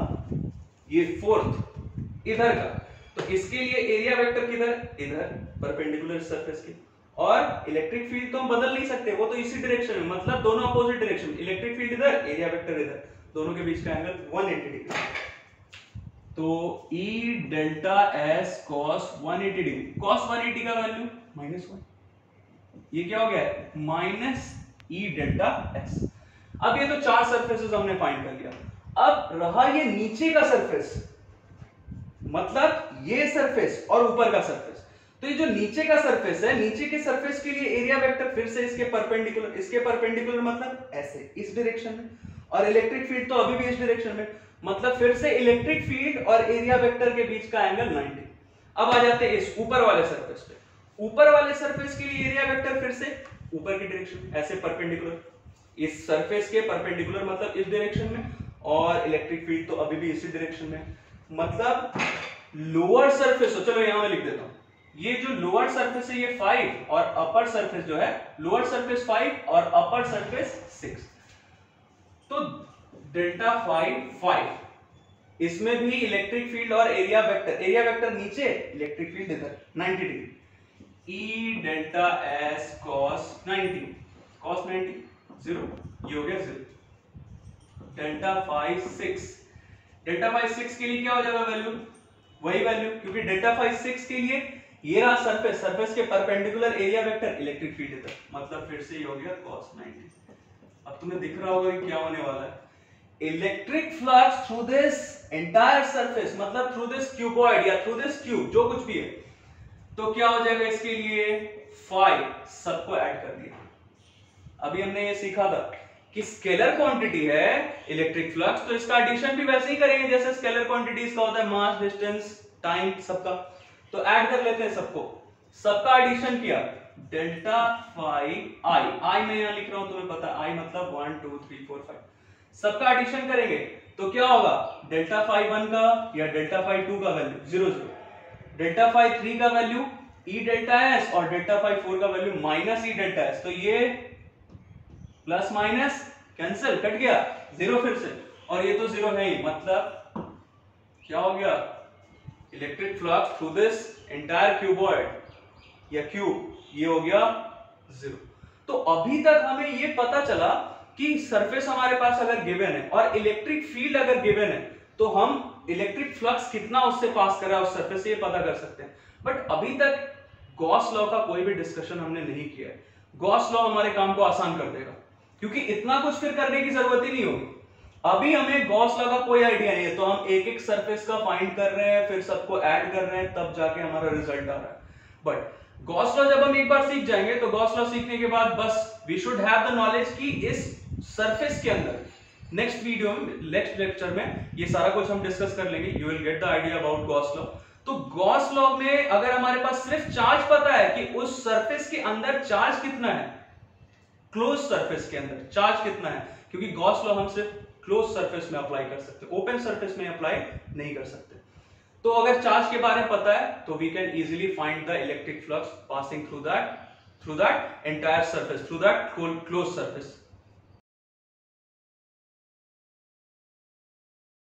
ये 4th इधर का, तो इसके लिए एरिया वेक्टर किधर? इधर, परपेंडिकुलर सरफेस के, और इलेक्ट्रिक फील्ड तो हम बदल नहीं सकते, वो तो इसी डायरेक्शन में, मतलब दोनों अपोजिट डायरेक्शन, इलेक्ट्रिक फील्ड इधर, एरिया वेक्टर इधर, दोनों के बीच का एंगल 180 डिग्री। तो ई delta S cos 180 degree, cos 180 का वैल्यू -1, ये क्या हो गया? माइनस ई डेल्टा एस। अब ये तो 4 सरफेसेस हमने फाइंड कर लिया। अब रहा ये नीचे का सरफेस, मतलब ये सरफेस और ऊपर का सरफेस। तो ये जो नीचे का सरफेस है, नीचे के सरफेस के लिए एरिया वेक्टर फिर से इसके परपेंडिकुलर मतलब ऐसे इस डायरेक्शन में, और इलेक्ट्रिक फील्ड तो अभी भी इस डायरेक्शन में, मतलब फिर से इलेक्ट्रिक फील्ड और एरिया वेक्टर के बीच का एंगल 90। अब आ जाते हैं इस ऊपर वाले सरफेस पे। ऊपर वाले सरफेस के लिए एरिया वेक्टर फिर से ऊपर की डायरेक्शन ऐसे परपेंडिकुलर, इस सरफेस के परपेंडिकुलर मतलब इस डायरेक्शन में, और इलेक्ट्रिक फील्ड तो अभी भी इसी डायरेक्शन में, मतलब लोअर सरफेस। तो चलो यहां मैं लिख देता हूं, ये जो लोअर सरफेस है ये 5 और अपर सरफेस जो है, लोअर सरफेस 5 और अपर सरफेस 6। तो डेल्टा फाई 5, इसमें भी इलेक्ट्रिक फील्ड और एरिया वेक्टर नीचे, इलेक्ट्रिक फील्ड इधर 90 डिग्री। ई डेल्टा एस कॉस 90, कॉस 90 0, ये हो गया 0। डेल्टा फाई 6, डेल्टा फाई 6 के लिए क्या हो जाएगा वैल्यू? वही वैल्यू, क्योंकि डेल्टा फाई 6 के लिए ये रहा सरफेस के perpendicular area vector, electric field इधर, मतलब फिर से ये हो गया cos 90। अब तुम्हें दिख रहा होगा कि क्या होने वाला है? Electric flux through this entire surface, मतलब थ्रू दिस क्यूबॉइड या थ्रू दिस क्यूब, जो कुछ भी है, तो क्या हो जाएगा इसके लिए? 5 सबको ऐड कर दिया। अभी हमने ये सीखा था कि स्केलर क्वांटिटी है इलेक्ट्रिक फ्लक्स, तो इसका एडिशन भी वैसे ही करेंगे जैसे स्केलर क्वांटिटीज का होता है, मास, डिस्टेंस, टाइम, सबका। तो ऐड कर लेते हैं सबको, सबका एडिशन किया, डेल्टा फाई आई मैं यहां लिख रहा हूं, तुम्हें पता है आई मतलब 1 2 3 4 5, सबका एडिशन करेंगे तो क्या होगा? डेल्टा फाई 1 का या डेल्टा फाई 2 का वैल्यू 0 0, डेल्टा फाई 3 का वैल्यू ई डेल्टा एस और डेल्टा फाई 4 का वैल्यू माइनस ई डेल्टा एस। तो ये प्लस माइनस कैंसिल, कट गया 0 फिर से, और ये तो 0 है ही, मतलब क्या हो गया? Electric flux through this entire cuboid या क्यूब, ये हो गया 0। तो अभी तक हमें ये पता चला कि सरफेस हमारे पास अगर गिवन है और इलेक्ट्रिक फील्ड अगर गिवन है, तो हम इलेक्ट्रिक फ्लक्स कितना उससे पास कर रहा है उस सरफेस से ये पता कर सकते हैं। बट अभी तक गॉस लॉ का कोई भी डिस्कशन हमने नहीं किया है। गॉस लॉ हमारे काम को आसान कर देगा, क्योंकि इतना कुछ फिर करने की जरूरत ही नहीं होगी। अभी हमें गॉस लॉ का कोई आइडिया नहीं है, तो हम एक एक सरफेस का फाइंड कर रहे हैं, फिर सबको ऐड कर रहे हैं, तब जाके हमारा रिजल्ट आ रहा है। बट गॉस लॉ जब हम एक बार सीख जाएंगे, तो गॉस लॉ सीखने के बाद बस we should have the knowledge कि इस सरफेस के अंदर नेक्स्ट वीडियो में, नेक्स्ट लेक्चर में ये सारा कुछ हम डिस्कस कर लेंगे। You will get the idea about Gauss law. तो गॉस लॉ में अगर हमारे पास सिर्फ चार्ज पता है कि उस सरफेस के अंदर चार्ज कितना है, क्लोज सरफेस के अंदर चार्ज कितना है, क्योंकि गॉस लॉ हम सिर्फ क्लोज सरफेस में अप्लाई कर सकते हैं, ओपन सरफेस में अप्लाई नहीं कर सकते। तो अगर चार्ज के बारे में पता है तो we can easily find the electric flux passing through that entire surface, through that close surface.